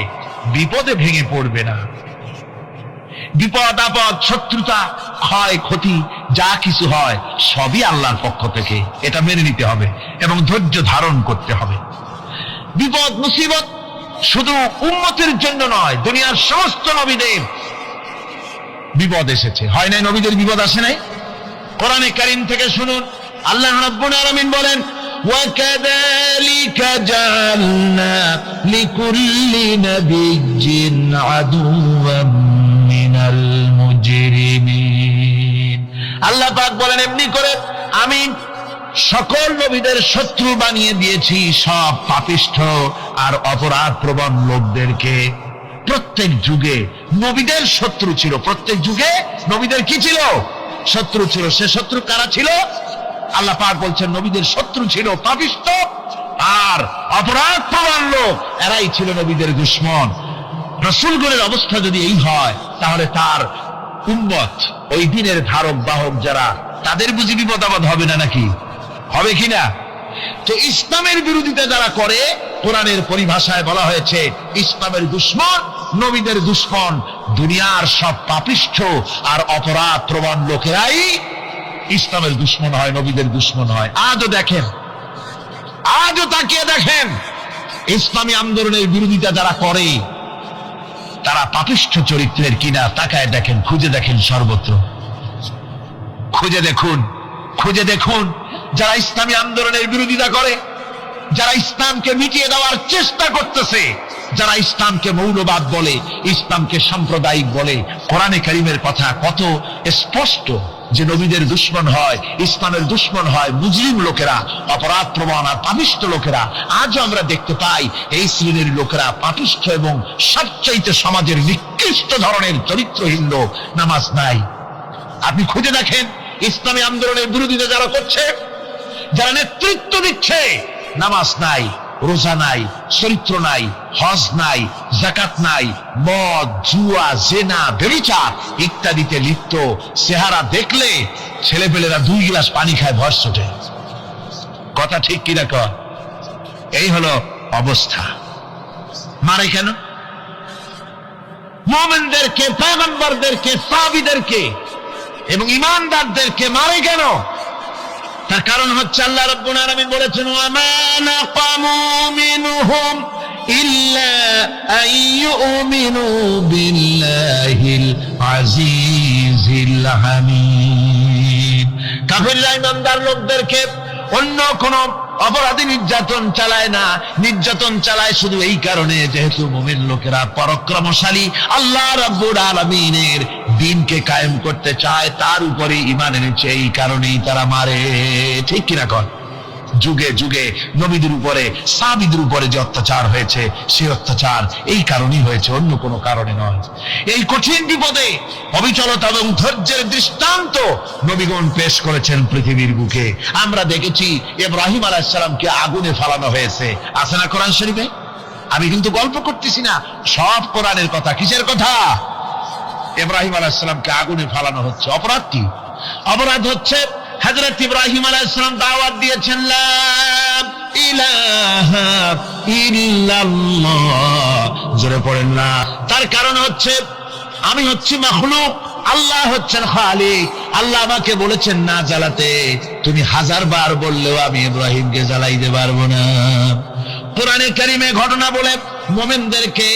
বিপদে ভেঙে পড়বে না। বিপদ আপদ, শত্রুতা, ক্ষয় ক্ষতি যা কিছু হয় সবই আল্লাহর পক্ষ থেকে, এটা মেনে নিতে হবে এবং ধৈর্য ধারণ করতে হবে। বিপদ মুসিবত শুধু উম্মতের জন্য নয়, দুনিয়ার সমস্ত নবীদের বিপদ এসেছে, হয় নাই? নবীদের বিপদ আসে নাই? কোরআনে কারীম থেকে শুনুন, আল্লাহ রাব্বুল আলামিন বলেন, وَكَذَلِكَ جَعَلْنَا لِكُلِّ نَبِيٍّ عَدُوًّا مِنَ الْمُجْرِمِينَ। আল্লাহ পাক বলেন, এমনি করে আমি সকল নবীদের শত্রু বানিয়ে দিয়েছি সব পাপিষ্ঠ আর অপরাধ প্রবণ লোকদেরকে। প্রত্যেক যুগে নবীদের শত্রু ছিল, প্রত্যেক যুগে নবীদের কি ছিল? শত্রু ছিল। সে শত্রু কারা ছিল? আল্লাহ পাক বলছেন, নবীদের শত্রু ছিল পাপিষ্ঠ আর অপরাধ প্রবণ লোক, এরাই ছিল নবীদের দুশমন। রাসূলগণের অবস্থা যদি এই হয়, তাহলে তার উম্মত, ওই দিনের ধারক বাহক যারা, তাদের বুঝি বিপদ আপদ হবে না নাকি? হবে কিনা? তো ইসলামের বিরোধিতা যারা করে, কোরআনের পরিভাষায় বলা হয়েছে ইসলামের দুশমন, নবীদের দুশমন। দুনিয়ার সব পাপিষ্ঠ আর অপরাধ প্রবণ লোকেরাই ইসলামের দুশমন হয়, নবীদের দুশমন হয়। আজও দেখেন, আজও তাকিয়ে দেখেন, ইসলামী আন্দোলনের বিরোধিতা যারা করে তারা পাপিষ্ঠ চরিত্রের কিনা, তাকায় দেখেন, খুঁজে দেখেন, সর্বত্র খুঁজে দেখুন, খুঁজে দেখুন। যারা ইসলামী আন্দোলনের বিরোধিতা করে, যারা ইসলামকে মিটিয়ে দেওয়ার চেষ্টা করতেছে, যারা ইসলামকে মৌলবাদ বলে, ইসলামকে সাম্প্রদায়িক বলে, কোরআনে কারীমের কথা কত স্পষ্ট যে নবীদের দুশমন হয়, ইসলামের দুশমন হয় মুজরিম লোকেরা, অপরাধ প্রবণ আর পাপিষ্ঠ লোকেরা। আজও আমরা দেখতে পাই এই শ্রেণীর লোকেরা পাপিষ্ঠ এবং সবচাইতে সমাজের নিকৃষ্ট ধরনের চরিত্রহীন লোক। নামাজ নাই। আপনি খুঁজে দেখেন, ইসলামী আন্দোলনের বিরোধিতা যারা করছে, যারা নেতৃত্ব দিচ্ছে, নামাজ নাই, রোজা নাই, চরিত্র নাই, হজ নাই, যাকাত নাই, মদ, জুয়া, জেনা, ব্যভিচার ইত্যাদিতে লিপ্ত। চেহারা দেখলে ছেলেপেলেরা 2 গ্লাস পানি খায় ভর ছোটে। কথা ঠিক কি দেখো? এই হলো অবস্থা। মারে কেন? মুমিনদেরকে, পয়গম্বরদেরকে, সাহাবীদেরকে এবং ঈমানদারদেরকে মারে কেন? তার কারণ হচ্ছে আল্লাহ রাব্বুল আলামিন বলেছেন, ওয়া মা নাকামু মিনহুম ইল্লা আইয়ুমিনু বিল্লাহিল আজিজিল হামিদ। কাফিররা ঈমানদার লোকদেরকে অন্য কোন অপরাধী নির্যাতন চালায় না, নির্যাতন চালায় শুধু এই কারণে যেহেতু মুমিন লোকেরা পরাক্রমশালী, আল্লাহ রাব্বুল আলামিনের দ্বীনকে কায়েম করতে চায়, তার উপরে ঈমান এনেছে, এই কারণেই তারা মারে। ঠিক কিনা কন? যুগে যুগে নবীদের উপরে, সাহাবীদের উপরে যে অত্যাচার হয়েছে, সেই অত্যাচার এই কারণেই হয়েছে, অন্য কোনো কারণে নয়। এই কঠিন বিপদে অবিচলতা এবং ধৈর্যের দৃষ্টান্ত নবীগণ পেশ করেছেন পৃথিবীর বুকে। আমরা দেখেছি ইব্রাহিম আলাইহিস সালামকে আগুনে ফালানো হয়েছে, আছে না কোরআন শরীফে? আমি কিন্তু গল্প করতেছি না, সব কোরআনের কথা। কিসের কথা? ইব্রাহিম আলাইহিস সালামকে আগুনে ফালানো হচ্ছে। অপরাধ কি? অপরাধ হচ্ছে হযরত ইব্রাহিম আলাইহিস সালাম দাওয়াত দিয়েছেন লা ইলাহা ইল্লাল্লাহ। জোরে পড়েন না। তার কারণ হচ্ছে আমি হচ্ছি মাখলুক, আল্লাহ হচ্ছেন খালিক। আল্লাহ আমাকে বলেছেন না জ্বালাতে, তুমি 1000 বার বললেও আমি ইব্রাহিমকে জ্বালাইতে পারবো না। কোরআনে কারিমে ঘটনা বলে মুমিনদেরকে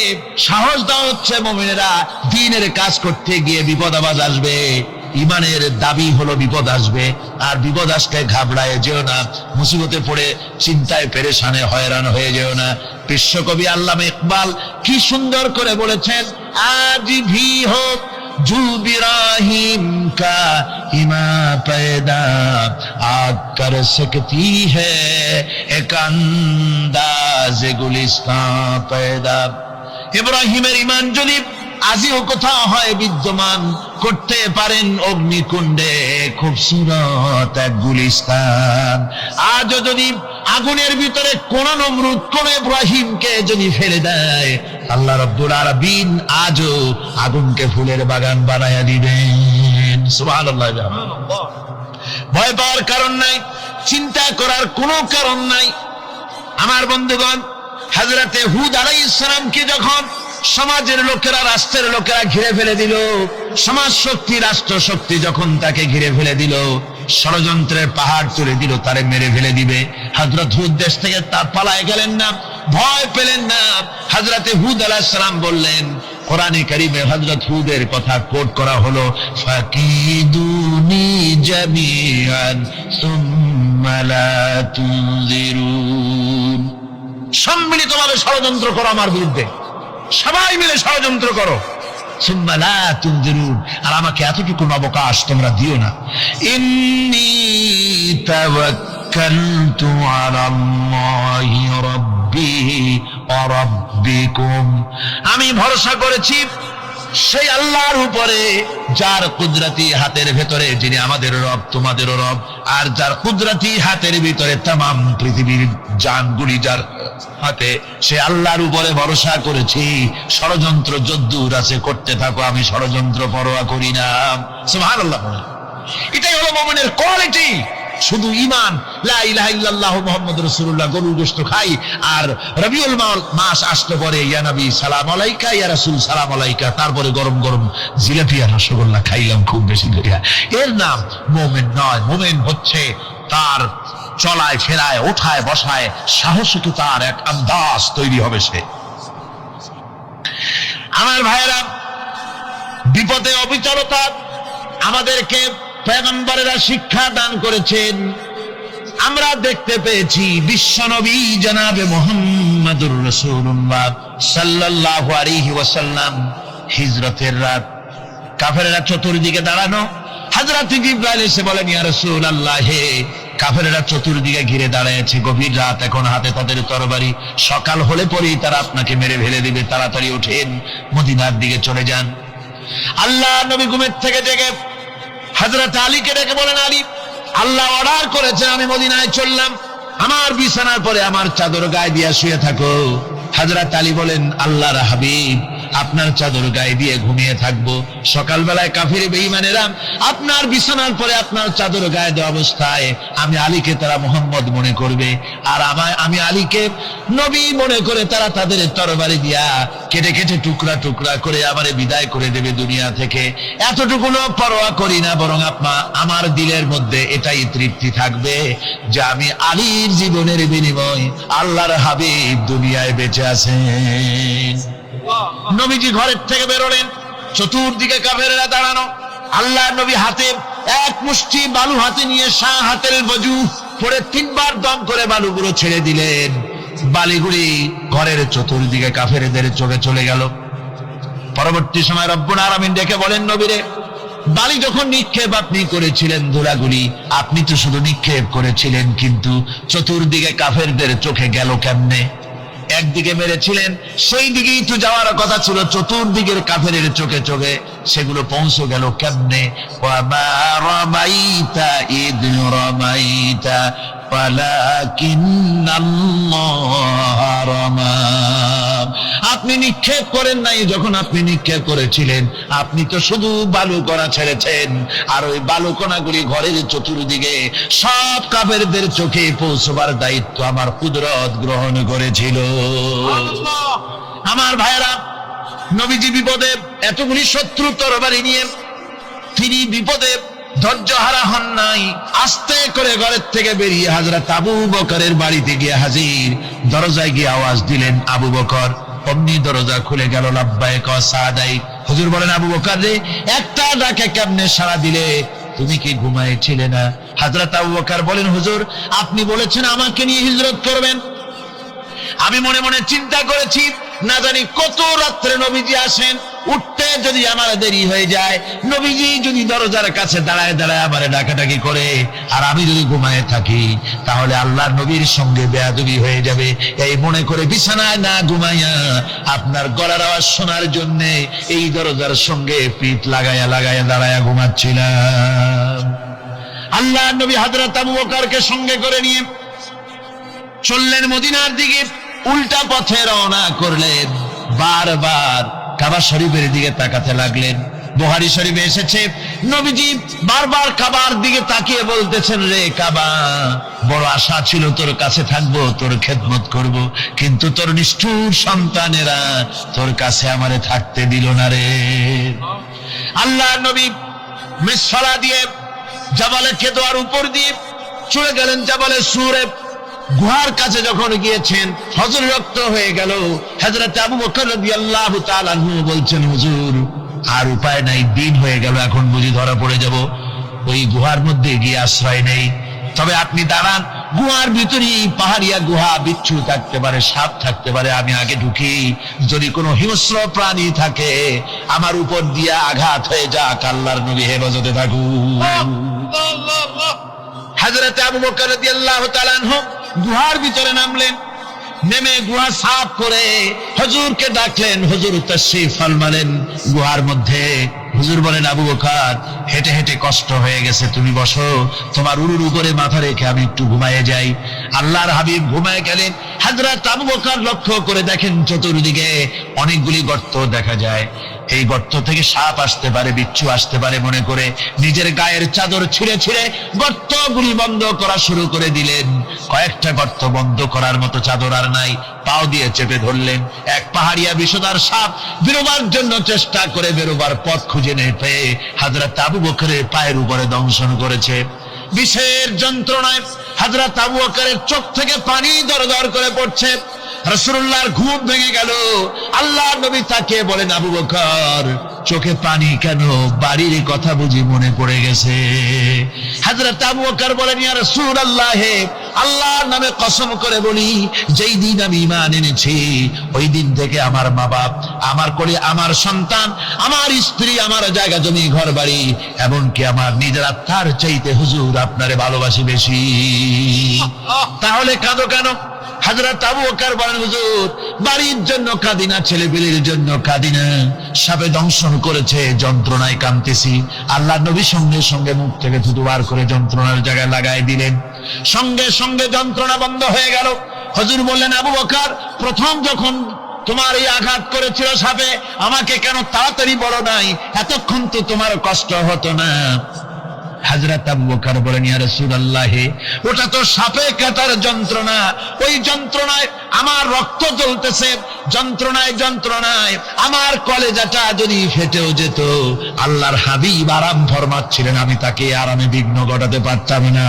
সাহস দেওয়া হচ্ছে, মুমিনেরা দ্বীনের কাজ করতে গিয়ে বিপদ আবাজ আসবে, ইমানের দাবি হলো বিপদ আসবে, আর বিপদ আসলে ঘাবড়ায় যেও না, মুসিবতে পড়ে চিন্তায় পেরেশানে হয়রান হয়ে যেও না। বিশ্বকবি আল্লামা ইকবাল কি সুন্দর করে বলেছেন, আজ ভি হোক জু ইব্রাহিম কা ইমা पैदा आग कर सकती है एक अंदाज गुलिस्तां पैदा। ইব্রাহিমের ঈমান যদি আজিও কোথাও হয় বিদ্যমান, করতে পারেন অগ্নিকুণ্ডে খুবসুরত এক গুলিস্তান। আজও যদি আগুনের ভিতরে কোন নমরুদ, কোন ইব্রাহিমকে যদি ফেলে দেয়, আল্লাহ রাব্বুল আলামিন আজও আগুনকে ফুলের বাগান বানায়া দিবেন। সুবহানাল্লাহ। ভয় পাওয়ার কারণ নাই, চিন্তা করার কোনো কারণ নাই। আমার বন্ধুগণ, হযরতে হুদ আলাইহিস সালামকে যখন সমাজের লোকেরা, রাষ্ট্রের লোকেরা ঘিরে ফেলে দিল, সমাজ শক্তি, রাষ্ট্র শক্তি যখন তাকে ঘিরে ফেলে দিল, ষড়যন্ত্রের পাহাড় তুলে দিল, তারে মেরে ফেলে দিবে, হযরত হুদ দেশ থেকে তার পালায় গেলেন না, ভয় পেলেন না। হযরতে হুদ আলাইহিস সালাম বললেন, কোরআনে কারিমে হযরত হুদের কথা কোট করা হলো, ফাকিদুনি জামিআন সুম্মা লা তুনজিরুন। সম্মিলিতভাবে ষড়যন্ত্র করো আমার বিরুদ্ধে, সবাই মিলে ষড়যন্ত্র করো, সুম্মা লা তুনজিরুন, আর আমাকে এতটুকু অবকাশ তোমরা দিও না। ইন্নী তাওয়াক্কালতু আলাল্লাহি রাব্বি ওয়া রাব্বিকুম। আমি ভরসা করেছি সেই আল্লাহর উপরে, যার কুদরতি হাতের ভেতরে, যিনি আমাদের রব, তোমাদেরও রব, আর যার কুদরতি হাতের ভিতরে তামাম পৃথিবীর জানগুলি যার হাতে, সে আল্লাহর উপরে ভরসা করেছি। ষড়যন্ত্র যদ্দূর আছে করতে থাকো, আমি ষড়যন্ত্র পরোয়া করি না। সুবহানাল্লাহ। এটাই হলো মুমিনের কোয়ালিটি। শুধু ঈমান, লা ইলাহা ইল্লাল্লাহু মুহাম্মাদুর রাসূলুল্লাহ, গরুর গোশত খাই, আর রবিউল মাস আসতে পরে ইয়া নবী সালাম আলাইকা, ইয়া রাসূল সালাম আলাইকা, তারপরে গরম গরম জিলাপি আর রসগোল্লা খাইলাম খুব বেশি করিয়া, এর নাম মুমিন নয়। মুমিন হচ্ছে তার চলায় ফেরায়, ওঠায় বসায় সাহসিক, তার এক আন্দাজ তৈরি হবে সে। আমার ভাইয়েরা, বিপদে অবিচলতা আমাদেরকে পয়গম্বরেরা শিক্ষা দান করেছেন। আমরা দেখতে পেয়েছি বিশ্বনবী জনাবে মুহাম্মদুর রাসূলুল্লাহ সাল্লাল্লাহু আলাইহি ওয়াসাল্লাম হিজরতের রাত, কাফেররা চতুর্দিকে দাঁড়ানো, হযরত জিবরাইল এসে বলেন, ইয়া রাসূলুল্লাহ, হে কাফেররা চতুর্দিকে ঘিরে দাঁড়িয়েছে, গভীর রাত, এখন হাতে তাদের তরবারি, সকাল হলে পরেই তারা আপনাকে মেরে ফেলে দিবে, তাড়াতাড়ি ওঠেন, মদিনার দিকে চলে যান। আল্লাহ নবী ঘুমের থেকে জেগে হযরত আলীকে ডেকে বলেন, আলী, আল্লাহ অর্ডার করেছেন আমি মদিনায় চললাম, আমার বিছানার পরে আমার চাদর গায়ে দিয়া শুয়ে থাকো। হযরত আলী বলেন, আল্লাহর হাবিব, আপনার চাদর গায়ে দিয়ে ঘুমিয়ে থাকবো। সকালবেলায় কাফির বেঈমানেরা আপনার বিছানার পরে আপনার চাদর গায়ে দেওয়া অবস্থায় আমি আলীকে তারা মোহাম্মদ মনে করবে, আর আমি আলীকে নবী মনে করে তারা তাদের তরবারি দিয়া কেটে কেটে টুকরা টুকরা করে আমারে বিদায় করে দেবে দুনিয়া থেকে। এতটুকুনো পরোয়া করি না, বরং আমার দিলের মধ্যে এটাই তৃপ্তি থাকবে যে আমি আলীর জীবনের বিনিময় আল্লাহর হাবিব দুনিয়ায় বেঁচে আছেন। নবীজি ঘরের থেকে বেরোলেন, চতুর্দিকে কাফেররা দাঁড়ানো। আল্লাহ নবী হাতে এক মুষ্টি বালু হাতে নিয়ে শাহ হাতের বজু পরে 3 বার দম করে বালুগুলো ছেড়ে দিলেন। বালিগুলি ঘরের চতুর্দিকে কাফেরদের চোখে চলে গেল। পরবর্তী সময় রব্বুল আলামিন ডেকে বলেন, নবীরে, বালি যখন নিক্ষেপ আপনি করেছিলেন ধুলাগুলি, আপনি তো শুধু নিক্ষেপ করেছিলেন, কিন্তু চতুর্দিকে কাফেরদের চোখে গেল কেমনে? একদিকে মেরেছিলেন, সেই দিকেই তো যাওয়ার কথা ছিল, চতুর্দিকের কাফেরের চোখে চোখে সেগুলো পৌঁছে গেল কেমনে? ওয়ামা রামাইতা ইদ রামাইতা ওয়ালাকিন্নাল্লাহ রামা। আপনি নিক্ষেপ করেন নাই, যখন আপনি নিক্ষেপ করেছিলেন আপনি তো শুধু বালু কণা ছেড়েছেন, আর ওই বালু কণাগুলি ঘরের চতুর্দিকে সব কাফেরদের চোখে পৌঁছবার দায়িত্ব আমার কুদরত গ্রহণ করেছিল। আমার ভাইরা, নবীজি বিপদে, এতগুলি শত্রু তরবারি নিয়ে তিনি বিপদে ধৈর্য হারা হন নাই। আস্তে করে ঘরের থেকে বেরিয়ে হযরত আবু বকরের বাড়িতে গিয়ে হাজির। দরজায় গিয়ে আওয়াজ দিলেন, আবু বকর। অমনি দরজা খুলে গেল। লাব্বাইক ওয়া সাদাইক। হুজুর বলেন, আবু বকর রে, একটা ডাকে কেমনে সাড়া দিলে? তুমি কি ঘুমাইছিলে না? হযরত আবু বকর বলেন, হুজুর, আপনি বলেছেন আমাকে নিয়ে হিজরত করবেন। আমি মনে মনে চিন্তা করেছি, না জানি কত রাত্রে নবীজি আসেন, উঠতে যদি আমার দেরি হয়ে যায়, নবীজি যদি দরজার কাছে দাঁড়ায় দাঁড়ায় আমারে ডাকাডাকি করে, আর আমি যদি ঘুমায় থাকি, তাহলে আল্লাহর নবীর সঙ্গে বেয়াদবি হয়ে যাবে। এই মনে করে বিছানায় না ঘুমাইয়া আপনার গলার আওয়াজ শোনার জন্য এই দরজার সঙ্গে পিঠ লাগায়া লাগায়া দাঁড়ায়া ঘুমাচ্ছিলাম। আল্লাহর নবী হযরত আবু বকরকে সঙ্গে করে নিয়ে চললেন মদিনার দিকে। উল্টা পথে রওনা করলেন। বারবার কাবা শরীফের দিকে তাকাতে লাগলেন। বুখারী শরীফে এসেছে, নবীজি বারবার কাবার দিকে তাকিয়ে বলতেছেন, রে কাবা, বড় আশা ছিল তোর কাছে থাকবো, তোর খেদমত করব, কিন্তু তোর নিষ্ঠুর সন্তানেরা তোর কাছে আমারে থাকতে দিল না রে। আল্লাহ নবী মিসফালা দিয়ে জাবালে কেদোয়ার উপর দিয়ে চলে গেলেন জাবালে সুরে। গুহার কাছে যখন গিয়েছেন, হযর রক্ত হয়ে গেল। হযরত আবু বকর রাদিয়াল্লাহু তাআলা আনহু বলছেন, হুজুর, আর উপায় নাই, দিন হয়ে গেল, এখন বুঝি ধরা পড়ে যাব। ওই গুহার মধ্যে গিয়ে আশ্রয় নেই। তবে আপনি দাঁড়ান, গুহার ভিতরেই পাহাড়িয়া গুহা, বিচ্ছু থাকতে পারে, সাপ থাকতে পারে, আমি আগে ঢুকি। যদি কোনো হিংস্র প্রাণী থাকে আমার উপর দিয়া আঘাত হয়ে যাক, আল্লাহর নবী হেফাজতে থাকুন। হযরত আবু বকর রাদিয়াল্লাহু তাআলা আনহু গুহার ভিতরে নামলেন। নেমে গুহা সাফ করে হুজুরকে ডাকলেন। হুজুর তাশরীফ ফরমালেন গুহার মধ্যে। হুজুর বলেন, আবু বকর, হেঁটে হেঁটে কষ্ট হয়ে গেছে, তুমি বসো, তোমার উরুর উপরে মাথা রেখে আমি একটু ঘুমায়ে যাই। আল্লাহর হাবিব ঘুমায়ে গেলেন। হযরত আবু বকর লক্ষ্য করে দেখেন চতুর্দিকে অনেকগুলি গর্ত দেখা যায়। এই গর্ত থেকে সাপ আসতে পারে, বিচ্ছু আসতে পারে মনে করে নিজের গায়ের চাদর ছিঁড়ে ছিঁড়ে গর্তগুলি বন্ধ করা শুরু করে দিলেন। কয়েকটা গর্ত বন্ধ করার মতো চাদর আর নাই, পাও দিয়ে চেপে ধরলেন। এক পাহাড়িয়া বিষধর সাপ বেরোবার জন্য চেষ্টা করে বেরোবার পথ খুঁজে না পেয়ে হযরত আবু বকরের পায়ের উপরে দংশন করেছে। বিষের যন্ত্রণায় হযরত আবু বকরের চোখ থেকে পানি দরদর করে পড়ছে। রাসূলুল্লাহর ঘুম ভেঙে গেল। আল্লাহর নবী তাকে বলেন, আবু বকর, চোখে পানি কেন? বাড়ির কথা বুঝি মনে পড়ে গেছে? হযরত আবু বকর বলেন, ইয়া রাসূলুল্লাহ, আল্লাহর নামে কসম করে বলি, যেই দিন আমি ঈমান এনেছি ওই দিন থেকে আমার মা বাপ, আমার কোলে আমার সন্তান, আমার স্ত্রী, আমার জায়গা জমি ঘর বাড়ি, এমনকি আমার নিজের আত্মার চাইতে হুজুর আপনারে ভালোবাসি বেশি। তাহলে কাঁদো কেন? হযরত আবু বকর বলেন, হুজুর, বাড়ির জন্য কাঁদি না, ছেলেপিলের জন্য কাঁদি না, সাপে দংশন করেছে, যন্ত্রণায় কাঁদতেছি। আল্লাহর নবী সঙ্গে সঙ্গে মুখ থেকে থুতু বার করে যন্ত্রণার জায়গায় লাগাই দিলেন। সঙ্গে সঙ্গে যন্ত্রণা বন্ধ হয়ে গেল। হুজুর বললেন, আবু বকর, প্রথম যখন তোমার এই আঘাত করেছিল সাপে, আমাকে কেন তাড়াতাড়ি বলো নাই, এতক্ষণ তো তোমার কষ্ট হতো না। হযরত আবু বকর বলেন, ইয়া রাসূলুল্লাহ, ওটা তো সাপে কাটার যন্ত্রণা, ওই যন্ত্রণায় আমার রক্ত জ্বলতেছে, যন্ত্রণায় আমার কলেজাটা যদি ফেটেও যেত। আল্লাহর হাবিব আরাম ফরমাচ্ছিলেন, আমি তাকে আরামে বিঘ্ন ঘটাতে পারতাম না।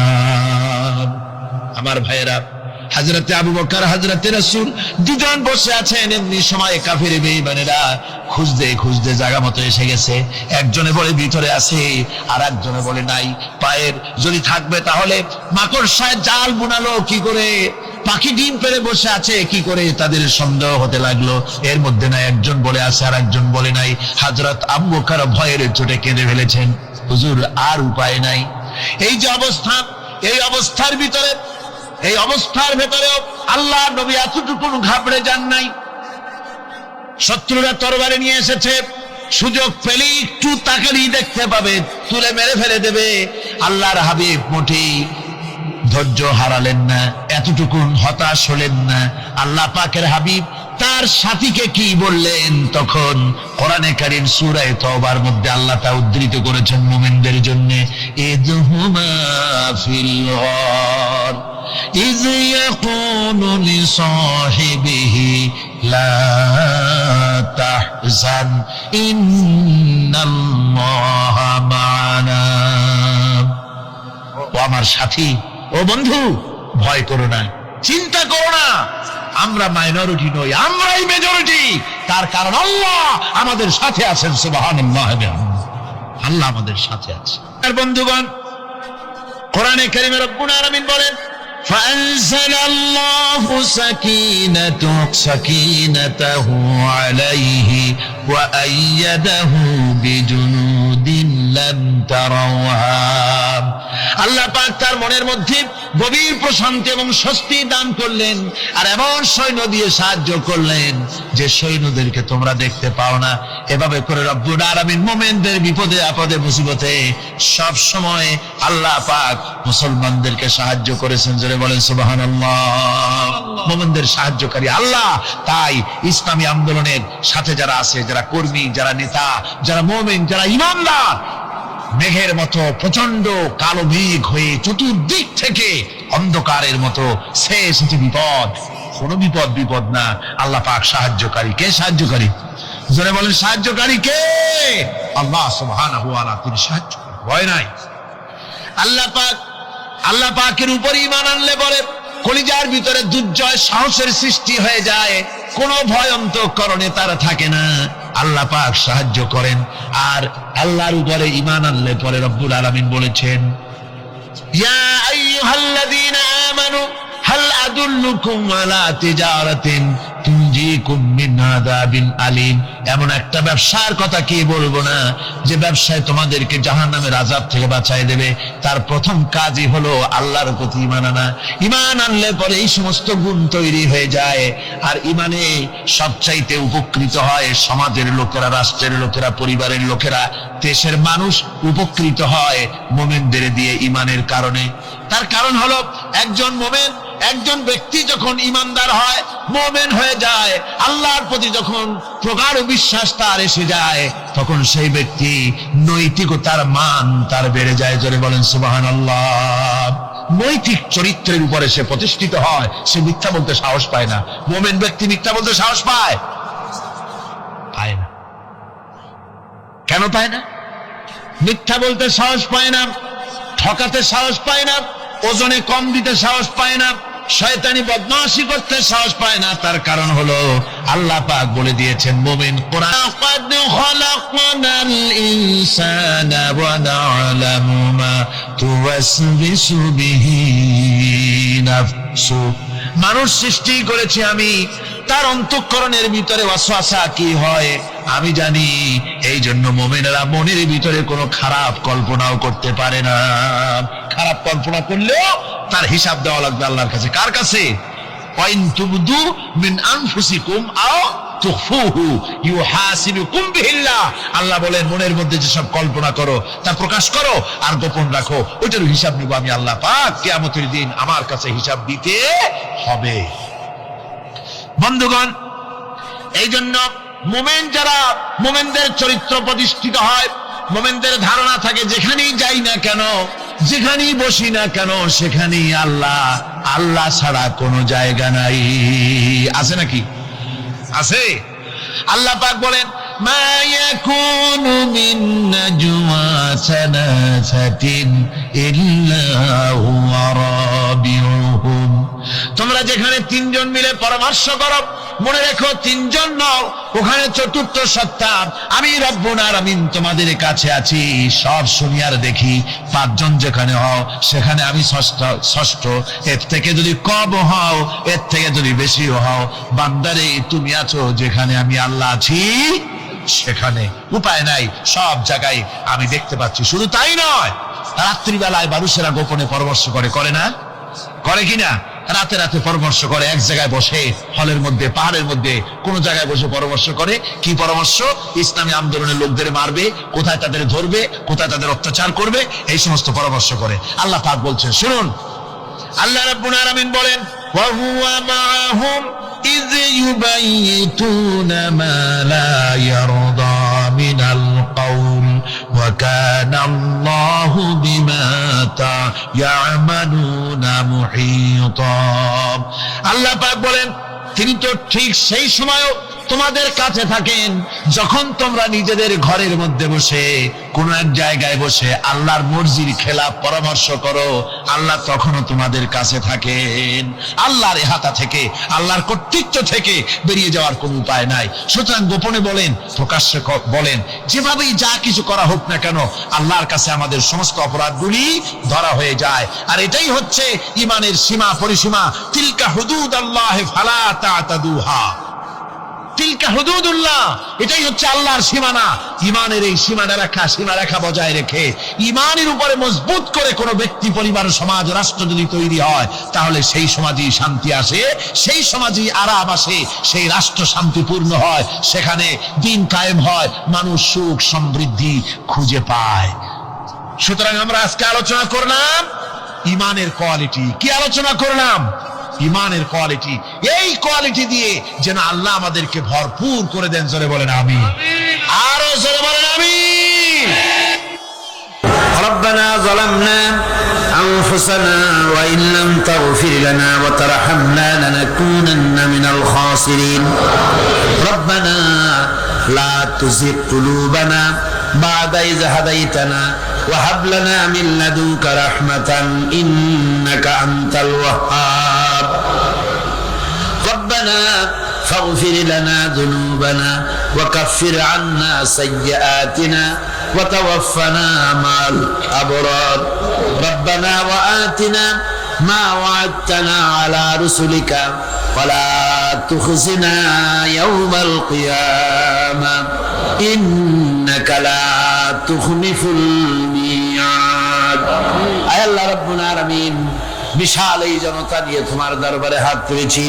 আমার ভাইয়েরা, হযরতে আবু বকর, হযরতে রাসূল দুজন বসে আছেন। এমনি সময় কাফির বেঈমানেরা খুঁজতে জায়গা মতো এসে গেছে। একজনে বলে ভিতরে আছে, আর একজনে বলে নাই। পায়ের যদি থাকবে তাহলে মাকড়সায় জাল বুনালো কি করে, পাখি ডিম পেড়ে বসে আছে কি করে, তাদের সন্দেহ হতে লাগলো। এর মধ্যে না একজন বলে আছে আর একজন বলে নাই। হযরত আবু বকর ভয়ের চোটে কেঁদে ফেলেছেন, হুজুর আর উপায় নাই। এই যে অবস্থা, এই অবস্থার ভেতরেও আল্লাহ নবী এতটুকু ঘাবড়ে যান নাই। শত্রুরা তরবারি নিয়ে এসেছে, সুযোগ পেলে একটু তাকালেই দেখতে পাবে, তুলে মেরে ফেলে দেবে। আল্লাহর হাবিব মোটেই ধৈর্য হারালেন না, এতটুকু হতাশ হলেন না। আল্লাহ পাকের হাবিব তার সাথীকে কি বললেন? তখন কোরআনে কারীম সূরা তাওবার মধ্যে আল্লাহ তা উদ্ধৃত করেছেন মুমিনদের জন্য, ইযহুমা ফিল গার إذ يقول لصاحبه لا تحزن إن الله معنا। ও আমার সাথী, ও বন্ধু, ভয় করো না, চিন্তা করো না, আমরা মাইনরিটি নই, আমরাই মেজরিটি। তার কারণ আল্লাহ আমাদের সাথে আছেন। সুবহানাল্লাহ, আল্লাহ আমাদের সাথে আছে। আর বন্ধুগণ, কোরআনে কারীমে রব্বুল আলামিন বলেন, فأنزل الله سكينته عليه وأيده بجنود لم تروها। আল্লাহ পাক তার মনের মধ্যে গভীর প্রশান্তি এবং স্বস্তি দান করলেন, আর এমন সৈন্য দিয়ে সাহায্য করলেন যে সৈন্যদেরকে তোমরা দেখতে পাও না। এভাবে করে রব্বুল আলামিন মুমিনদের বিপদে আপদে মুসিবতে সব সময় আল্লাহ পাক মুসলমানদেরকে সাহায্য করেছেন। জোরে বলেন সুবহানাল্লাহ। মুমিনদের সাহায্যকারী আল্লাহ। তাই ইসলামী আন্দোলনের সাথে যারা আছে, যারা কর্মী, যারা নেতা, যারা মুমিন, যারা ঈমানদার, মেঘের মতো প্রচন্ড কালো মেঘ হয়ে চতুর্দিক থেকে অন্ধকারের মতো সে এসেছে বিপদ, কোন বিপদ না। আল্লাহ পাক সাহায্যকারী। কে সাহায্যকারী? জোরে বলেন, সাহায্যকারী কে? আল্লাহ সুবহানাহু ওয়া তাআলা, তিনি সাহায্যকারী, ভয় নাই। আল্লাহ পাকের উপর ঈমান আনলে পরে কলিজার ভিতরে দুর্জয় সাহসের সৃষ্টি হয়ে যায়, কোনো ভয় অন্তঃকরণে তারা থাকে না। আল্লাহ পাক সাহায্য করেন। আর আল্লাহর উপরে ঈমান আনলে পরে রব্বুল আলামিন বলেছেন, ইয়া আইয়ুহাল্লাযীনা আমানু হাল আদুল্লুকুম আলা তিজারাতিন তুনজিকুম মিন আযাবিন আলীম। এমন একটা ব্যবসার কথা কি বলবো না, যে ব্যবসায় তোমাদেরকে জাহান্নামের আযাব থেকে বাঁচায় দেবে। তার প্রথম কাজই হলো আল্লাহর প্রতি ঈমান আনা। ঈমান আনলে পরে এই সমস্ত গুণ তৈরি হয়ে যায়। আর ঈমানে সবচাইতে উপকৃত হয় সমাজের লোকেরা, রাষ্ট্রের লোকেরা, পরিবারের লোকেরা, দেশের মানুষ উপকৃত হয় মুমিনদের দিয়ে ঈমানের কারণে। তার কারণ হলো একজন মুমিন, একজন ব্যক্তি যখন ঈমানদার হয়, মুমিন হয়ে যায়, আল্লাহর প্রতি যখন প্রগাঢ় বিশ্বাস তার এসে যায়, তখন সেই ব্যক্তি নৈতিকতার মান তার বেড়ে যায়। জোরে বলেন সুবহানাল্লাহ। নৈতিক চরিত্রের উপরে সে প্রতিষ্ঠিত হয়, সে মিথ্যা বলতে সাহস পায় না। মুমিন ব্যক্তি মিথ্যা বলতে সাহস পায় না। কেন পায় না? মিথ্যা বলতে সাহস পায় না, ঠকাতে সাহস পায় না, ওজনে কম দিতে সাহস পায় না, শয়তানি বদমাশি করতে সাহস পায় না। তার কারণ হলো আল্লাহ পাক বলে দিয়েছেন, মুমিন কোরআন, লাকাদ খালাকনাল ইনসানা ওয়া না'লামু মা তুওয়াসবিসু বিহি নাফসু। মানুষ সৃষ্টি করেছি আমি, তার অন্তঃকরণের ভিতরে ওয়াসওয়াসা কি হয় আমি জানি। এই জন্য মুমিনেরা মনের ভিতরে কোনো খারাপ কল্পনাও করতে পারে না। খারাপ কল্পনা করলেও তার হিসাব দেওয়া লাগবে আল্লাহর কাছে। কার কাছে? ওয়াইন তুবদু মিন আনফুসিকুম আও তুখফুহু ইউহাসিবুকুম বিহিল্লাহ। আল্লাহ বলেন, মনের মধ্যে যেসব কল্পনা করো তা প্রকাশ করো আর গোপন রাখো, ওইটার হিসাব নিব আমি আল্লাহ পাক। কিয়ামতের দিন আমার কাছে হিসাব দিতে হবে। বন্ধুগণ, এই জন্য মোমেন যারা, মোমেনদের চরিত্র প্রতিষ্ঠিত হয়, মোমেনদের ধারণা থাকে যেখানেই যাই না কেন, যেখানেই বসি না কেন, সেখানেই আল্লাহ, আল্লাহ ছাড়া কোনো জায়গা নাই। আছে নাকি? আছে। আল্লাহ পাক বলেন, মা ইয়াকুনু মিন নাজওয়া সালাসাতিন ইল্লা হুয়া রাবিউহুম। তোমরা যেখানে তিনজন মিলে পরামর্শ করো, মনে রেখো তিনজন নও, ওখানে চতুর্থ সত্তা আমি রব্বুল আলামিন তোমাদের কাছে আছি, সব শুনি আর দেখি। পাঁচজন যেখানে হও সেখানে আমি ষষ্ঠ, এর থেকে যদি কম হও, এর থেকে যদি বেশি হও, বান্দারে তুমি আছো যেখানে আমি আল্লাহ আছি, সেখানে উপায় নাই, সব জায়গায় আমি দেখতে পাচ্ছি। শুধু তাই নয়, রাত্রিবেলায় মানুষেরা গোপনে পরামর্শ করে, করে না? করে কিনা? রাতে রাতে পরামর্শ করে, এক জায়গায় বসে, হলের মধ্যে, পাহাড়ের মধ্যে, কোন জায়গায় বসে পরামর্শ করে। কি পরামর্শ? ইসলামী আন্দোলনের লোকদের মারবে, কোথায় তাদের ধরবে, কোথায় তাদের অত্যাচার করবে, এই সমস্ত পরামর্শ করে। আল্লাহ পাক বলছেন, শুনুন, আল্লাহ রাব্বুল আলামিন বলেন, ওয়া হুয়া মাআহুম ইয ইউবাইতুনা মা লা ইয়ারদা মিনাল কওল ওয়া কানা আল্লাহু বিমা তা'মালুনা মুহীতা। আল্লাহ পাক বলেন, তিনি তো ঠিক সেই সময়ও তোমাদের কাছে থাকেন যখন তোমরা নিজেদের ঘরের মধ্যে বসে, কোন এক জায়গায় বসে আল্লাহর মর্জির খেলাফ পরামর্শ করো, আল্লাহ তখনও তোমাদের কাছে থাকেন। আল্লাহর এহাতা থেকে, আল্লাহর কর্তৃত্ব থেকে বেরিয়ে যাওয়ার কোন উপায় নাই। সুতরাং গোপনে বলেন, প্রকাশ্যে বলেন, যেভাবেই যা কিছু করা হোক না কেন, আল্লাহর কাছে আমাদের সমস্ত অপরাধগুলি ধরা হয়ে যায়। আর এটাই হচ্ছে ঈমানের সীমা পরিসীমা। তিলকা হুদুদাল্লাহি ফালা তা'তাদুহা, তিলকা হুদুদুল্লাহ, এটাই হচ্ছে আল্লাহর সীমানা। ঈমানের এই সীমারেখা বজায় রেখে, ঈমানের উপরে মজবুত করে কোন ব্যক্তি, পরিবার, সমাজ, রাষ্ট্র যদি তৈরি হয়, তাহলে সেই সমাজই শান্তি আসে, সেই সমাজই আরাম আসে, সেই রাষ্ট্র শান্তিপূর্ণ হয়, সেখানে দিন কায়েম হয়, মানুষ সুখ সমৃদ্ধি খুঁজে পায়। সুতরাং আমরা আজকে আলোচনা করলাম ঈমানের কোয়ালিটি। কি আলোচনা করলাম? ঈমানের কোয়ালিটি। এই কোয়ালিটি দিয়ে যেন আল্লাহ আমাদেরকে ভরপুর করে দেন। জোরে বলেন আমিন। আরো জোরে বলেন আমিন। ربنا ظلمنا أنفسنا وإن لم تغفر لنا وترحمنا لنكونن من الخاسرين ربنا لا تزغ قلوبنا بعد إذ هديتنا وهب لنا من لدنك رحمة إنك أنت الوهاب ربنا فاغفر لنا ذنوبنا وكفر عنا سيئاتنا وتوفنا مع الأبرار ربنا وآتنا ما وعدتنا على رسلك ولا تخزنا يوم القيامة إنك لا تخلف الميعاد أي الله رب العالمين বিশাল এই জনতা নিয়ে তোমার দরবারে হাত তুলেছি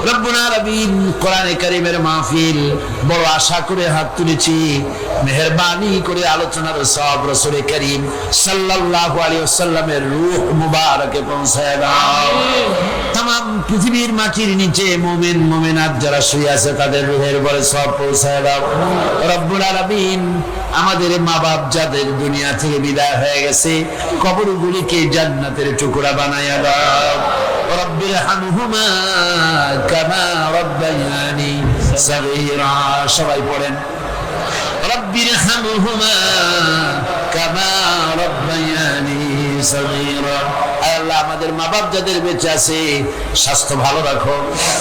রব্বুল আলামিন। কোরআনে কারীমের মাহফিল বড় আশা করে হাত তুলেছি, মেহেরবানি করে আলোচনার সওয়াব রাসূল করিম সাল্লাল্লাহু আলাইহি ওয়াসাল্লামের রূহ মুবারকে পৌঁছায় দাও। तमाम পৃথিবীর মাটির নিচে মুমিন মুমিনাত যারা শুয়ে আছে তাদের রূহের উপরে সওয়াব পৌঁছায় দাও রব্বুল আলামিন। আমাদের মা বাপ যাদের দুনিয়া থেকে বিদায় হয়ে গেছে, কবরগুলিকে জান্নাতের টুকরা বানায়া দাও রব্বির হামহুমা কামা রব্বায়ানি সগীরা। সবাই পড়েন রব্বির হামহুমা কামা রব্বায়ানি সগীরা। আল্লাহ আমাদের মা বাপ যাদের বেঁচে আছে স্বাস্থ্য ভালো রাখো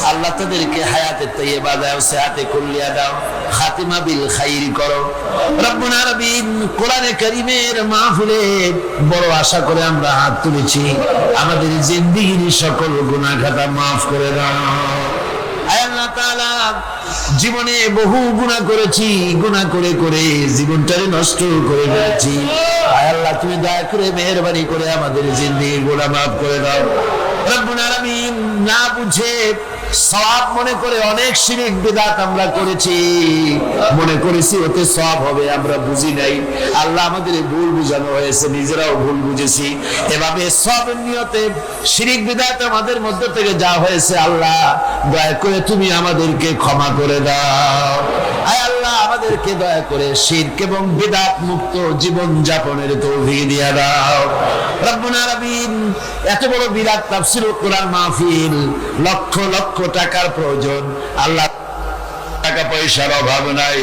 আল্লাহ, তাদেরকে হায়াতে তাইয়্যিবা দাও, সেহাতে কুল্লিয়া দাও, খাতিমা বিল খাইর করো রব্বুল আলামিন। কোরআনে কারীমের মাহফিলে বড় আশা করে আমরা হাত তুলেছি, আমাদের জিন্দেগির সকল গুনাহ খাতা মাফ করে দাও আল্লাহ তাআলা। জীবনে বহু গুনাহ করেছি, গুনাহ করে করে জীবনটারে নষ্ট করে ফেলেছি। আল্লাহ তুমি দয়া করে মেহেরবানি করে আমাদের জিন্দেগির গুনাহ মাফ করে দাও রব্বুল আলামিন। না বুঝে সওয়াব মনে করে অনেক শিরক বিদআত আমরা করেছি, মনে করেছি ওতে সওয়াব হবে, আমরা বুঝি নাই। আল্লাহ আমাদের ভুল বুঝানো হয়েছে, নিজেরাও ভুল বুঝেছি। এভাবে সওয়াবের নিয়তে শিরক বিদআত আমাদের মধ্য থেকে যা হয়েছে, আল্লাহ দয়া করে তুমি আমাদেরকে ক্ষমা করে দাও। আয় আল্লাহ, আমাদেরকে দয়া করে শিরক এবং বিদআত মুক্ত জীবন যাপনের তৌফিক দিয়ে দাও। রব্বুল আলামিন, এত বড় বিরাট তাফসীরুল কোরআন মাহফিল, লক্ষ লক্ষ টাকার প্রয়োজন, আল্লাহ টাকা পয়সার অভাব নাই।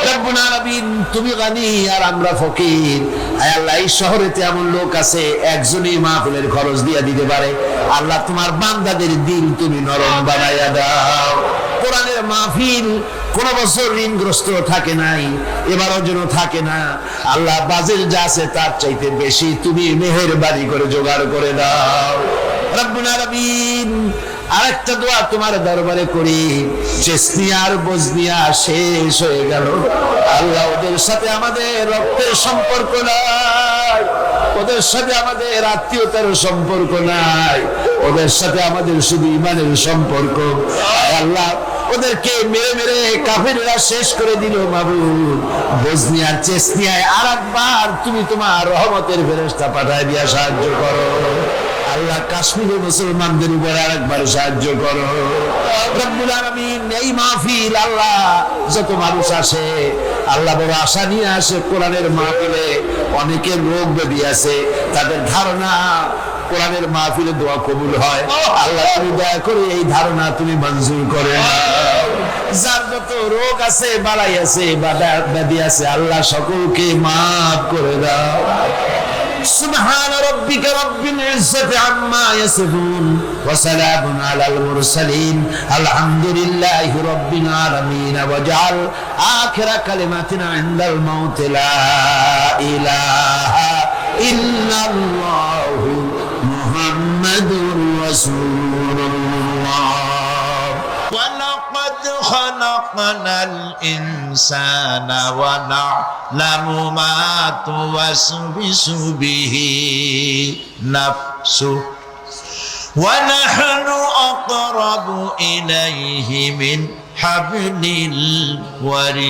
রব্বুল আলামিন, তুমি গানি আর আমরা ফকির। আয় আল্লাহ, এই শহরেতে এমন লোক আছে একজনই মাহফিলের খরচ দিয়ে দিতে পারে। আল্লাহ, তোমার বান্দাদের দিল তুমি নরম বানাইয়া দাও। কোরআনের মাহফিল কোন বছর ঋণগ্রস্ত থাকে নাই, এবারও যেন থাকে না। আল্লাহ, বাজেট যা আছে তার চাইতে বেশি তুমি মেহেরবানি করে জোগাড় করে দাও। রব্বুল আলামিন, আরেকটা দোয়া তোমার দরবারে করি, চেসনিয়া আর বজনিয়া শেষ হয়ে গেল। আল্লাহ, ওদের সাথে আমাদের রক্তের সম্পর্ক নাই, ওদের সাথে আমাদের আত্মীয়তার সম্পর্ক নাই, ওদের সাথে আমাদের শুধু ইমানের সম্পর্ক। আল্লাহ, ওদেরকে মেরে মেরে কাফেররা শেষ করে দিল। মাবুদ, বজনিয়ার চেসনিয়ায় আরেকবার তুমি তোমার রহমতের ফেরেশতা পাঠায় দিয়া সাহায্য করো। আল্লাহ, কাশ্মীরের মুসলমানদের উপর আরেকবার সাহায্য করো। রব্বুল আলামিন, এই মাহফিল আল্লাহ যত মানুষ আসে, আল্লাহ বড় আশা নিয়ে আসে কোরআনের মাহফিলে। অনেকের রোগ ব্যাধি আছে, তাদের ধারণা কোরআনের মাহফিলে দোয়া কবুল হয়। আল্লাহ, তুমি দয়া করে এই ধারণা তুমি মঞ্জুর করে নাও। যার যত রোগ আছে, বালাই আছে, ব্যাধি আছে, আল্লাহ সকলকে মাফ করে দাও। سبحان ربك رب العزة عما يصفون وسلام على المرسلين الحمد لله رب العالمين واجعل آخر كلمتنا عند الموت لا إله إلا الله محمد رسول الله ولقد خلقنا الإنسان ونعلم ما توسوس به نفسه ونحن أقرب إليه من حبل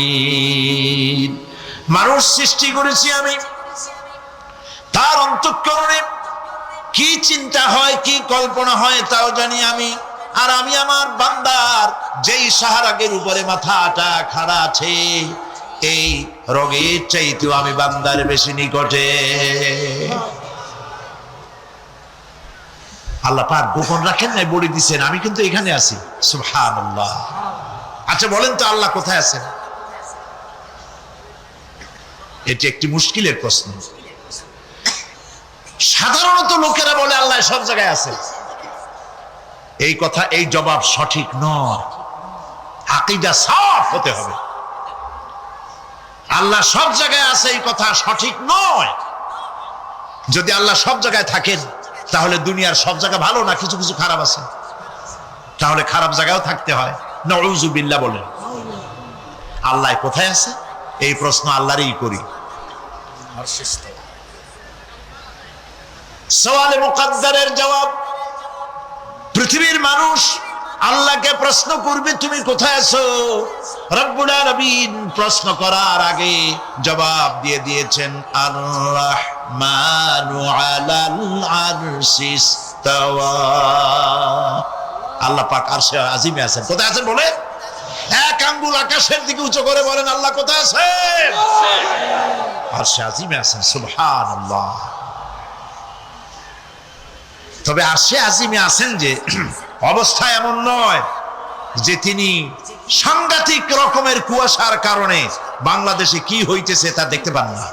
الوريد। মানুষ সৃষ্টি করেছি আমি, তার অন্তঃকরণে কি চিন্তা হয়, কি কল্পনা হয় তাও জানি আমি। আর আমি আমার বান্দার যেই সাহারাগের উপরে মাথাটা খাড়া আছে, এই রোগের চাইতেও আমি বান্দার বেশি নিকটে। আল্লাহ পাক গোপন রাখেন নাই, বলে দিচ্ছেন আমি কিন্তু এখানে আছি। সুবহানাল্লাহ। আচ্ছা বলেন তো, আল্লাহ কোথায় আছেন? এটি একটি মুশকিলের প্রশ্ন। সাধারণত লোকেরা বলে আল্লাহ সব জায়গায় আছে। এই কথা, এই জবাব সঠিক নয়। আকীদা সাফ হতে হবে। আল্লাহ সব জায়গায় আছে এই কথা সঠিক নয়। যদি আল্লাহ সব জায়গায় থাকেন, তাহলে দুনিয়ার সব জায়গা ভালো না, কিছু কিছু খারাপ আছে। তাহলে খারাপ জায়গায়ও থাকতে হয়। নাউযুবিল্লাহ বলেন। আল্লাহ কোথায় আছে এই প্রশ্ন আল্লাহরই করি। সওয়ালে মুকাদ্দারের জবাব, পৃথিবীর মানুষ আল্লাহকে প্রশ্ন করবে তুমি কোথায় আছো। রব্বুল আলামিন প্রশ্ন করার আগে জবাব দিয়ে দিয়েছেন, আর রাহমানু আলাল আরশি ইস্তাওয়া। আল্লাহ পাক আরশে আজিমে আছেন। কোথায় আছেন বলে? এক আঙ্গুল আকাশের দিকে উঁচু করে বলেন, আল্লাহ কোথায় আছেন? আরশে আজিমে আছেন। সুবহানাল্লাহ। তবে আরশে আজিমে আছেন যে অবস্থা এমন নয় যে তিনি সাংঘাতিক রকমের কুয়াশার কারণে বাংলাদেশে কি হইতেছে তা দেখতে পান না।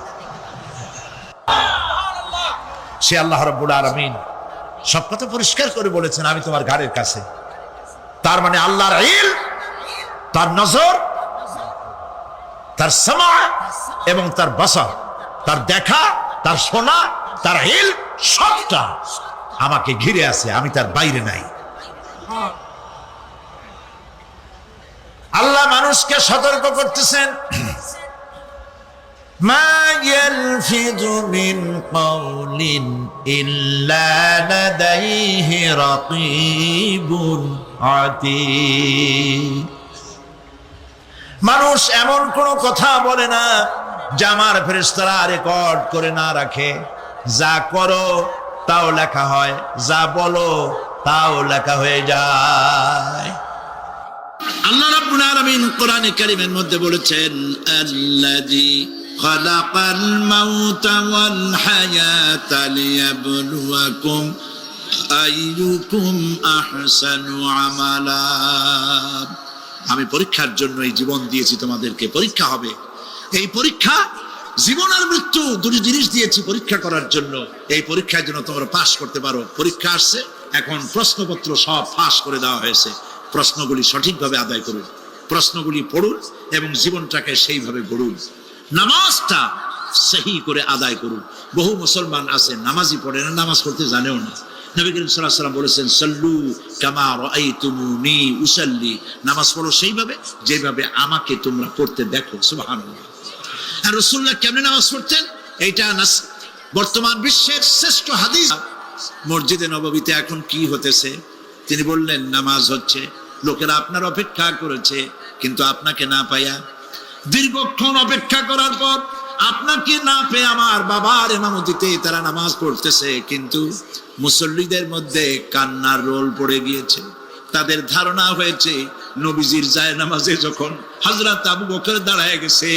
সে আল্লাহ রাব্বুল আলামিন সব কথা পরিষ্কার করে বলেছেন, আমি তোমার ঘাড়ের কাছে। তার মানে আল্লাহর ইলম, তার নজর, তার সামা এবং তার বাসার, তার দেখা, তার শোনা, তার ইলম সবটা আমাকে ঘিরে আছে, আমি তার বাইরে নাই। আল্লাহ মানুষকে সতর্ক করতেছেন, মা ইয়ালফিযু মিন কাওলিন ইল্লা লাদাইহি রাকীবুন عتيد মানুষ এমন কোন কথা বলে না যা আমার ফেরেশতারা রেকর্ড করে না রাখে। যা করো তাও লেখা হয়, যা বলো তাও লেখা হয়ে যায়। আল্লাহ রাব্বুল আলামিন কোরআনে কারীমের মধ্যে বলেছেন, আল্লাযী খালাকাল মাউতা ওয়াল হায়াতা লিয়াবলুয়াকুম আইয়ুকুম আহসানু আমালা। আমি পরীক্ষার জন্য এই জীবন দিয়েছি তোমাদেরকে, পরীক্ষা হবে। এই পরীক্ষা, জীবন আর মৃত্যু দুটি জিনিস দিয়েছি পরীক্ষা করার জন্য। এই পরীক্ষার জন্য তোমরা পাস করতে পারো। পরীক্ষা আসছে, এখন প্রশ্নপত্র সব ফাঁস করে দেওয়া হয়েছে। প্রশ্নগুলি সঠিকভাবে আদায় করুন, প্রশ্নগুলি পড়ুন এবং জীবনটাকে সেইভাবে গড়ুন। নামাজটা সহি করে আদায় করুন। বহু মুসলমান আছে নামাজই পড়ে না, নামাজ পড়তে জানেও না। নবী করিম সাল্লাল্লাহু আলাইহি ওয়াসাল্লাম বলেছেন, সাল্লু কামা রাআইতুমুনি উসাল্লি। নামাজ পড়ো সেইভাবে যেভাবে আমাকে তোমরা পড়তে দেখো। সুবহানাল্লাহ। আর রাসূলুল্লাহ কেমনে নামাজ পড়তেন, এইটা বর্তমান বিশ্বের শ্রেষ্ঠ হাদিস। মসজিদে নববীতে এখন কি হতেছে, তিনি বললেন নামাজ হচ্ছে, লোকেরা আপনার অপেক্ষা করেছে কিন্তু আপনাকে না পাইয়া, দীর্ঘক্ষণ অপেক্ষা করার পর আপনাকে না পেয়ে আমার বাবার ইমামতিতে তারা নামাজ পড়তেছে, কিন্তু মুসল্লিদের মধ্যে কান্নার রোল পড়ে গিয়েছে। তাদের ধারণা হয়েছে নবীজির যায় নামাজে যখন হযরত আবু বকর দাঁড়ায় গেছে,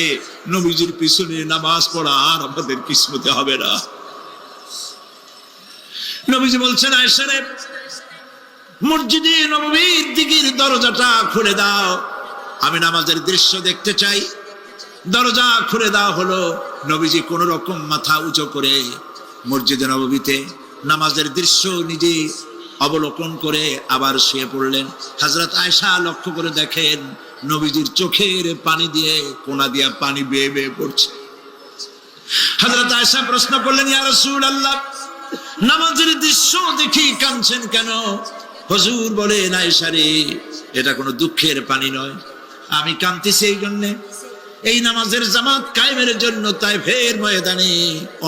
নবীজির পিছনে নামাজ পড়া আর আমাদের কিসমতে হবে না। নবীজি বলছেন, আয়েশা রে, মসজিদে নববীর দিকের দরজাটা খুলে দাও, আমি নামাজের দৃশ্য দেখতে চাই। দরজা খুলে দেওয়া হলো। নবীজি কোন রকম মাথা উঁচু করে মসজিদে নববীতে নামাজের দৃশ্য নিজে অবলোকন করে আবার শুয়ে পড়লেন। হযরত আয়েশা লক্ষ্য করে দেখেন নবীজির চোখের পানি দিয়ে কোনা দিয়া পানি বেয়ে বেয়ে পড়ছে। হযরত আয়েশা প্রশ্ন করলেন, ইয়া রাসূলুল্লাহ, নামাজের দৃশ্য দেখি কাঁদছেন কেন? হুজুর বলেন, আয়েশা রে, এটা কোনো দুঃখের পানি নয়, আমি কাঁদতেছি এই জন্যে, এই নামাজের জামাত কায়েমের জন্য তায়েফের ময়দানে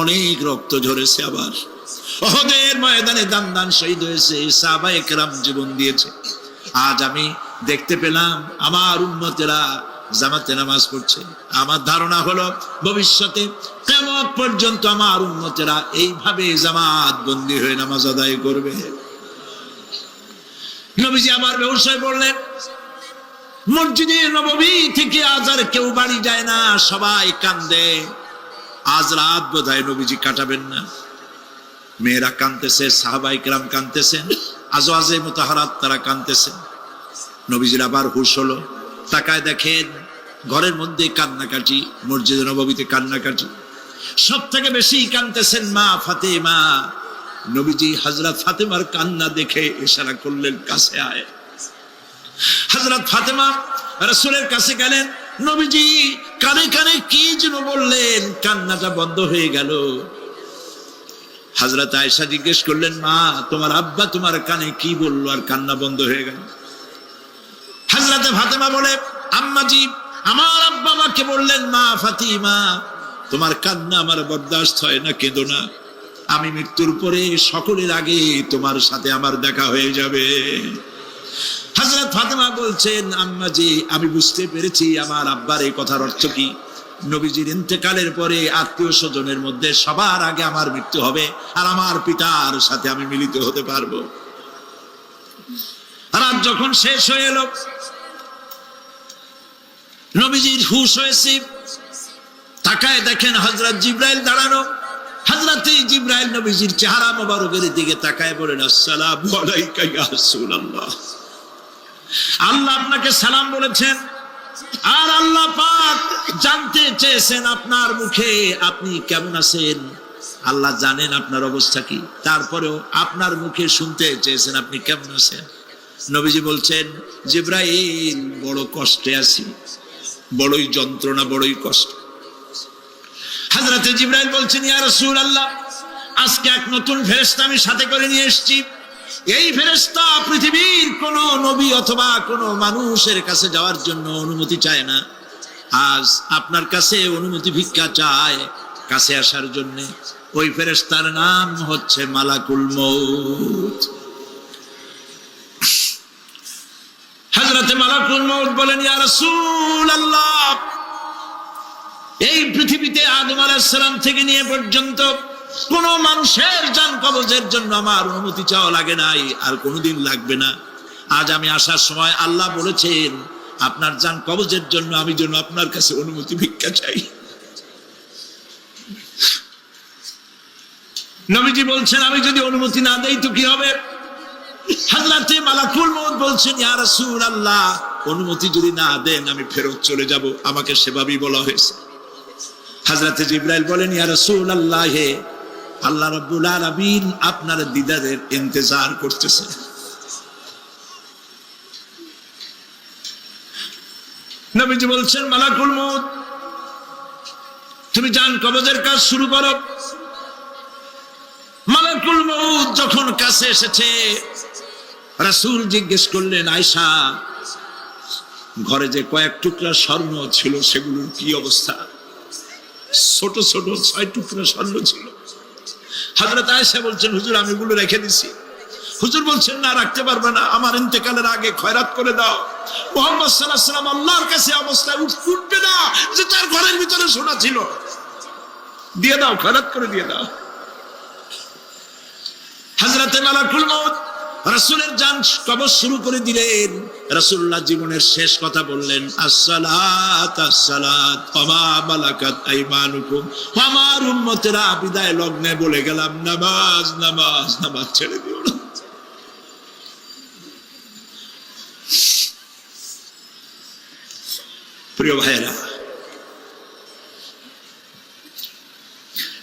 অনেক রক্ত ঝরেছে, আবার উহুদের ময়দানে দান দান শহীদ হয়েছে, সাহাবায়ে কেরাম জীবন দিয়েছে। আজ আমি দেখতে পেলাম আমার উম্মতেরা জামাতে নামাজ পড়ছে। আমার ধারণা হলো ভবিষ্যতে কিয়ামত পর্যন্ত আমার উম্মতেরা এইভাবে জামাত বন্দী হয়ে নামাজ আদায় করবে। নবীজি আবার বেহুশ হয়ে পড়লেন। মসজিদে নববী থেকে আজ আর কেউ বাড়ি যায় না, সবাই কান্দে। আজ রাত বোধহয় নবীজি কাটাবেন না। মেয়েরা কাঁদতেছে, সাহাবায়ে কেরাম কাঁদতেছেন, আজওয়াজে মুতাহারাত তারা কাঁদতেছেন। নবীজির আবার হুঁশ হলো, তাকায় দেখেন ঘরের মধ্যে কান্নাকাটি, মসজিদে নববীতে কান্নাকাটি। সব থেকে বেশি কাঁদতেছেন মা ফাতেমা। নবীজি হযরত ফাতেমার কান্না দেখে ইশারা করলেন, কাছে আয়। হযরত ফাতেমা রাসূলের কাছে গেলেন। নবীজি কানে কানে কি যেন বললেন, কান্নাটা বন্ধ হয়ে গেল। হযরত আয়েশা জিজ্ঞেস করলেন, মা, তোমার আব্বা তোমার কানে কি বললো আর কান্না বন্ধ হয়ে গেল? হযরত ফাতেমা বলে, আম্মাজি, আমার আব্বা আমাকে বললেন, মা ফাতিমা, তোমার কান্না আমার বরদাস্ত হয় না, কেঁদো না, আমি মৃত্যুর পরে সকলের আগে তোমার সাথে আমার দেখা হয়ে যাবে। হযরত ফাতেমা বলছেন, আম্মাজি, আমি বুঝতে পেরেছি আমার আব্বার এই কথার অর্থ কি। নবীজির ইন্তেকালের পরে আত্মীয় স্বজনের মধ্যে সবার আগে আমার মৃত্যু হবে আর আমার পিতার সাথে আমি মিলিত হতে পারবো। রাত যখন শেষ হয়ে এলো, নবীজির হুঁশ হয়েছে, তাকায় দেখেন হযরত জিবরাইল দাঁড়ানো। হযরত জিবরাইল নবীজির চেহারা মোবারকের দিকে তাকায় বলেন, আসসালামু আলাইকা ইয়া রাসূলুল্লাহ। আল্লাহ আপনাকে সালাম বলেছেন, আর আল্লাহ পাক জানতে চেয়েছেন আপনার মুখে আপনি কেমন আছেন। আল্লাহ জানেন আপনার অবস্থা কি, তারপরেও আপনার মুখে শুনতে চেয়েছেন আপনি কেমন আছেন। নবীজি বলছেন, জিবরাইল, বড় কষ্টে আছি, বড়ই যন্ত্রণা, বড়ই কষ্ট। হযরত জিবরাইল বলছেন, ইয়া রাসূলুল্লাহ, আজকে এক নতুন ফেরেশতা আমি সাথে করে নিয়ে এসেছি। এই ফেরেশতা পৃথিবীর কোন নবী অথবা কোন মানুষের কাছে যাওয়ার জন্য অনুমতি চায় না, আজ আপনার কাছে অনুমতি ভিক্ষা চায় কাছে আসার জন্য। ওই ফেরেশতার নাম হচ্ছে মালাকুল মউত। হযরতে মালাকুল মউত বলেন, ইয়া রাসূলুল্লাহ, এই পৃথিবীতে আদম আলাইহিস সালাম থেকে নিয়ে পর্যন্ত কোন মানুষের জান কবজের জন্য আমার অনুমতি চাওয়া লাগে নাই, আর কোনোদিন লাগবে না। আজ আমি আসার সময় আল্লাহ বলেছেন আপনার জান কবজের জন্য আমি যেন আপনার কাছে অনুমতি ভিক্ষা চাই। নবীজি বলছেন আমি যদি অনুমতি না দেই তো কি হবে? হযরতে মালাকুল মউত বলছেন, ইয়া রাসূলুল্লাহ, অনুমতি যদি না দেন আমি ফেরত চলে যাব। আমাকে সেভাবেই বলা হয়েছে। হযরতে জিবরাইল বলেন, ইয়া রাসূলুল্লাহ, হে আল্লাহ রাব্বুল আলামিন আপনার দিদারের ইন্তজার করতেছে। নবীজি বলছেন, মালাকুল মউত, তুমি জান কবজের কাজ শুরু করো। মালাকুল মউত যখন কাছে এসেছে, রাসূল জিজ্ঞেস করলেন, আয়েশা, ঘরে যে কয়েক টুকরা স্বর্ণ ছিল সেগুলোর কি অবস্থা? ছোট ছোট 6 টুকরা স্বর্ণ ছিল। হযরত আয়েশা বলছেন, হুজুর আমি এগুলো রেখে দিছি। হুজুর বলছেন, না, রাখতে পারবে না, আমার ইন্তেকালের আগে খয়রাত করে দাও। মুহাম্মদ সাল্লাল্লাহু আলাইহি ওয়াসাল্লাম আল্লাহর কাছে অবস্থায় উঠবে না যে তার ঘরের ভিতরে সোনা ছিল, দিয়ে দাও, খয়রাত করে দিয়ে দাও। হযরতে মালাকুল মউত রাসূলের জান কবজ শুরু করে দিলেন। রাসূলুল্লাহ জীবনের শেষ কথা বললেন, আসসালাত আসসালাত ওয়া মালাকাত আইমানুকুম। আমার উম্মতেরা বিদায় লগ্নে বলে গেলাম, নামাজ নামাজ নামাজ ছেড়ে দিও না। প্রিয় ভাইরা,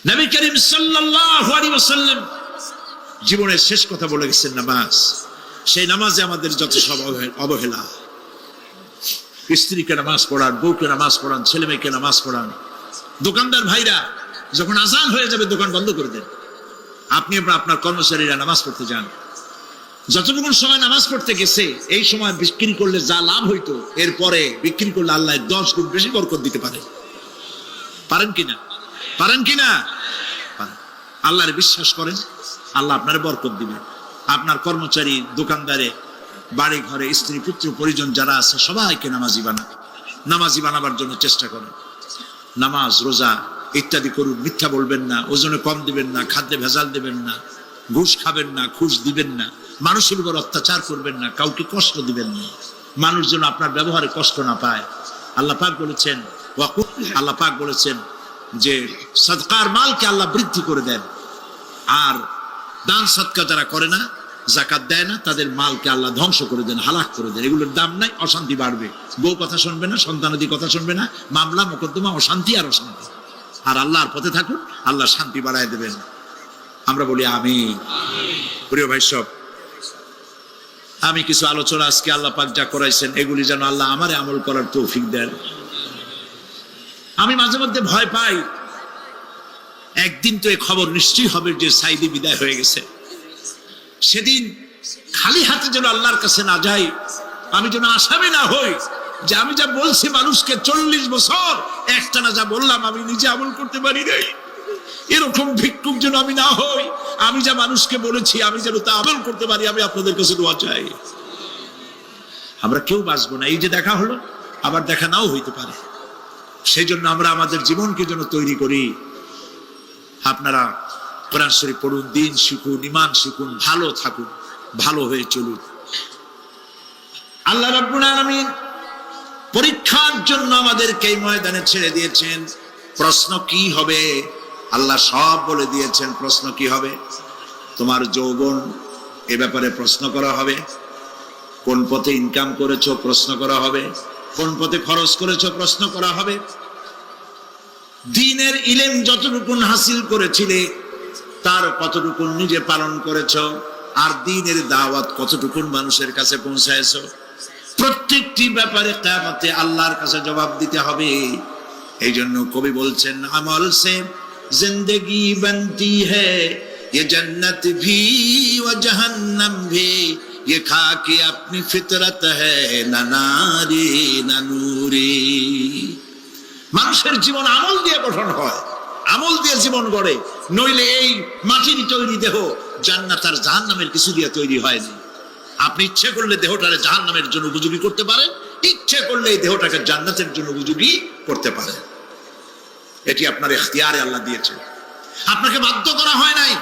নবী করিম সাল্লাল্লাহু আলাইহি ওয়াসাল্লাম জীবনের শেষ কথা বলে গেছেন নামাজ। সেই নামাজে আমাদের যত সব অবহেলা, স্ত্রীকে নামাজ পড়ান, বউকে নামাজ পড়ান, ছেলে মেয়েকে নামাজ পড়ান। দোকানদার ভাইরা যখন আজান হয়ে যাবে দোকান বন্ধ করে দেন, আপনি আপনার কর্মচারীরা নামাজ পড়তে যান। যতটুকু সময় নামাজ পড়তে গেছে এই সময় বিক্রি করলে যা লাভ হইতো, এরপরে বিক্রি করলে আল্লাহ 10 গুণ বেশি বরকত দিতে পারে। পারেন কিনা? পারেন কিনা? আল্লাহর বিশ্বাস করেন, আল্লাহ আপনার বরকত দিবেন। আপনার কর্মচারী, দোকানদারে, বাড়ি ঘরে স্ত্রী পুত্র পরিজন যারা আছে সবাইকে নামাজি বানান। নামাজি বানাবার জন্য চেষ্টা করেন। নামাজ রোজা ইত্যাদি করুন। মিথ্যা বলবেন না, ওজনে কম দিবেন না, খাদ্যে ভেজাল দিবেন না, ঘুষ খাবেন না, ঘুষ দিবেন না, মানুষের উপর অত্যাচার করবেন না, কাউকে কষ্ট দিবেন না, মানুষ যেন আপনার ব্যবহারে কষ্ট না পায়। আল্লাহ পাক বলেছেন, আল্লাহ পাক বলেছেন যে সাদকার মালকে আল্লাহ বৃদ্ধি করে দেন, আর দান সদকা যারা করে না, যাকাত দেয় না, তাদের মালকে আল্লাহ ধ্বংস করে দেন, হালাক করে দেন। এগুলোর দাম নাই, অশান্তি বাড়বে। বউ কথা শুনবে না, সন্তানাদি কথা শুনবে না, মামলা মোকদ্দমা, অশান্তি আর অশান্তি। আর আল্লাহর পথে থাকুন, আল্লাহ শান্তি বাড়ায় দেবেন। আমরা বলি আমিন। প্রিয় ভাই সব, আমি কিছু আলোচনা আজকে আল্লাহ পাক যা করাইছেন এগুলি যেন আল্লাহ আমারে আমল করার তৌফিক দেন। আমি মাঝে মধ্যে ভয় পাই, একদিন তো এই খবর নিশ্চয়ই হবে যে সাইদি বিদায় হয়ে গেছে। সেদিন খালি হাতে যেন আল্লাহর কাছে না যাই, আমি যেন আসামি না হই যে আমি যা বলছি মানুষকে 40 বছর একটানা যা বললাম আমি নিজে আমল করতে পারি নাই। এরকম ভিক্ষুক যেন আমি না হই, আমি যা মানুষকে বলেছি আমি যেন তা আমল করতে পারি। আমি আপনাদের কাছে দোয়া চাই। আমরা কেউ বাঁচবো না, এই যে দেখা হলো আবার দেখা নাও হইতে পারে। সেই জন্য আমরা আমাদের জীবনকে যেন তৈরি করি। আপনারা কোরআন শরীফ পড়ুন, দিন শিখুন, ঈমান শিখুন, ভালো থাকুন, ভালো হয়ে চলুন। আল্লাহ রাব্বুল আলামিন পরীক্ষার জন্য আমাদেরকে এই ময়দানে ছেড়ে দিয়েছেন। প্রশ্ন কি হবে আল্লাহ সব বলে দিয়েছেন। প্রশ্ন কি হবে? তোমার যৌবন, এ ব্যাপারে প্রশ্ন করা হবে। কোন পথে ইনকাম করেছো প্রশ্ন করা হবে। কোন পথে খরচ করেছো প্রশ্ন করা হবে। দ্বীনের ইলম যতটুকুন হাসিল করেছিলে তার কতটুকুন নিজে পালন করেছো, আর দ্বীনের দাওয়াত কতটুকুন মানুষের কাছে পৌঁছায়ছো। প্রত্যেকটি ব্যাপারে কিয়ামতে আল্লাহর কাছে জবাব দিতে হবে। এই জন্য কবি বলছেন, আমল সে জিন্দেগি বনতি হ্যায়, ये जन्नत भी व जहन्नम भी, ये खाके अपनी फितरत है, ना नारी ना नूरी। মানুষের জীবন আমল দিয়ে গঠন হয়, আমল দিয়ে জীবন গড়ে। নইলে এই মাটির তৈরি দেহ জান্নাত আর জাহান্নামের কিছু দিয়ে তৈরি হয়নি। আপনি ইচ্ছে করলে দেহটারে জাহান্নামের জন্য উপযোগী করতে পারেন, ইচ্ছে করলে এই দেহটাকে জান্নাতের জন্য উপযোগী করতে পারেন। এটি আপনার ইখতিয়ারে আল্লাহ দিয়েছে, আপনাকে বাধ্য করা হয় নাই।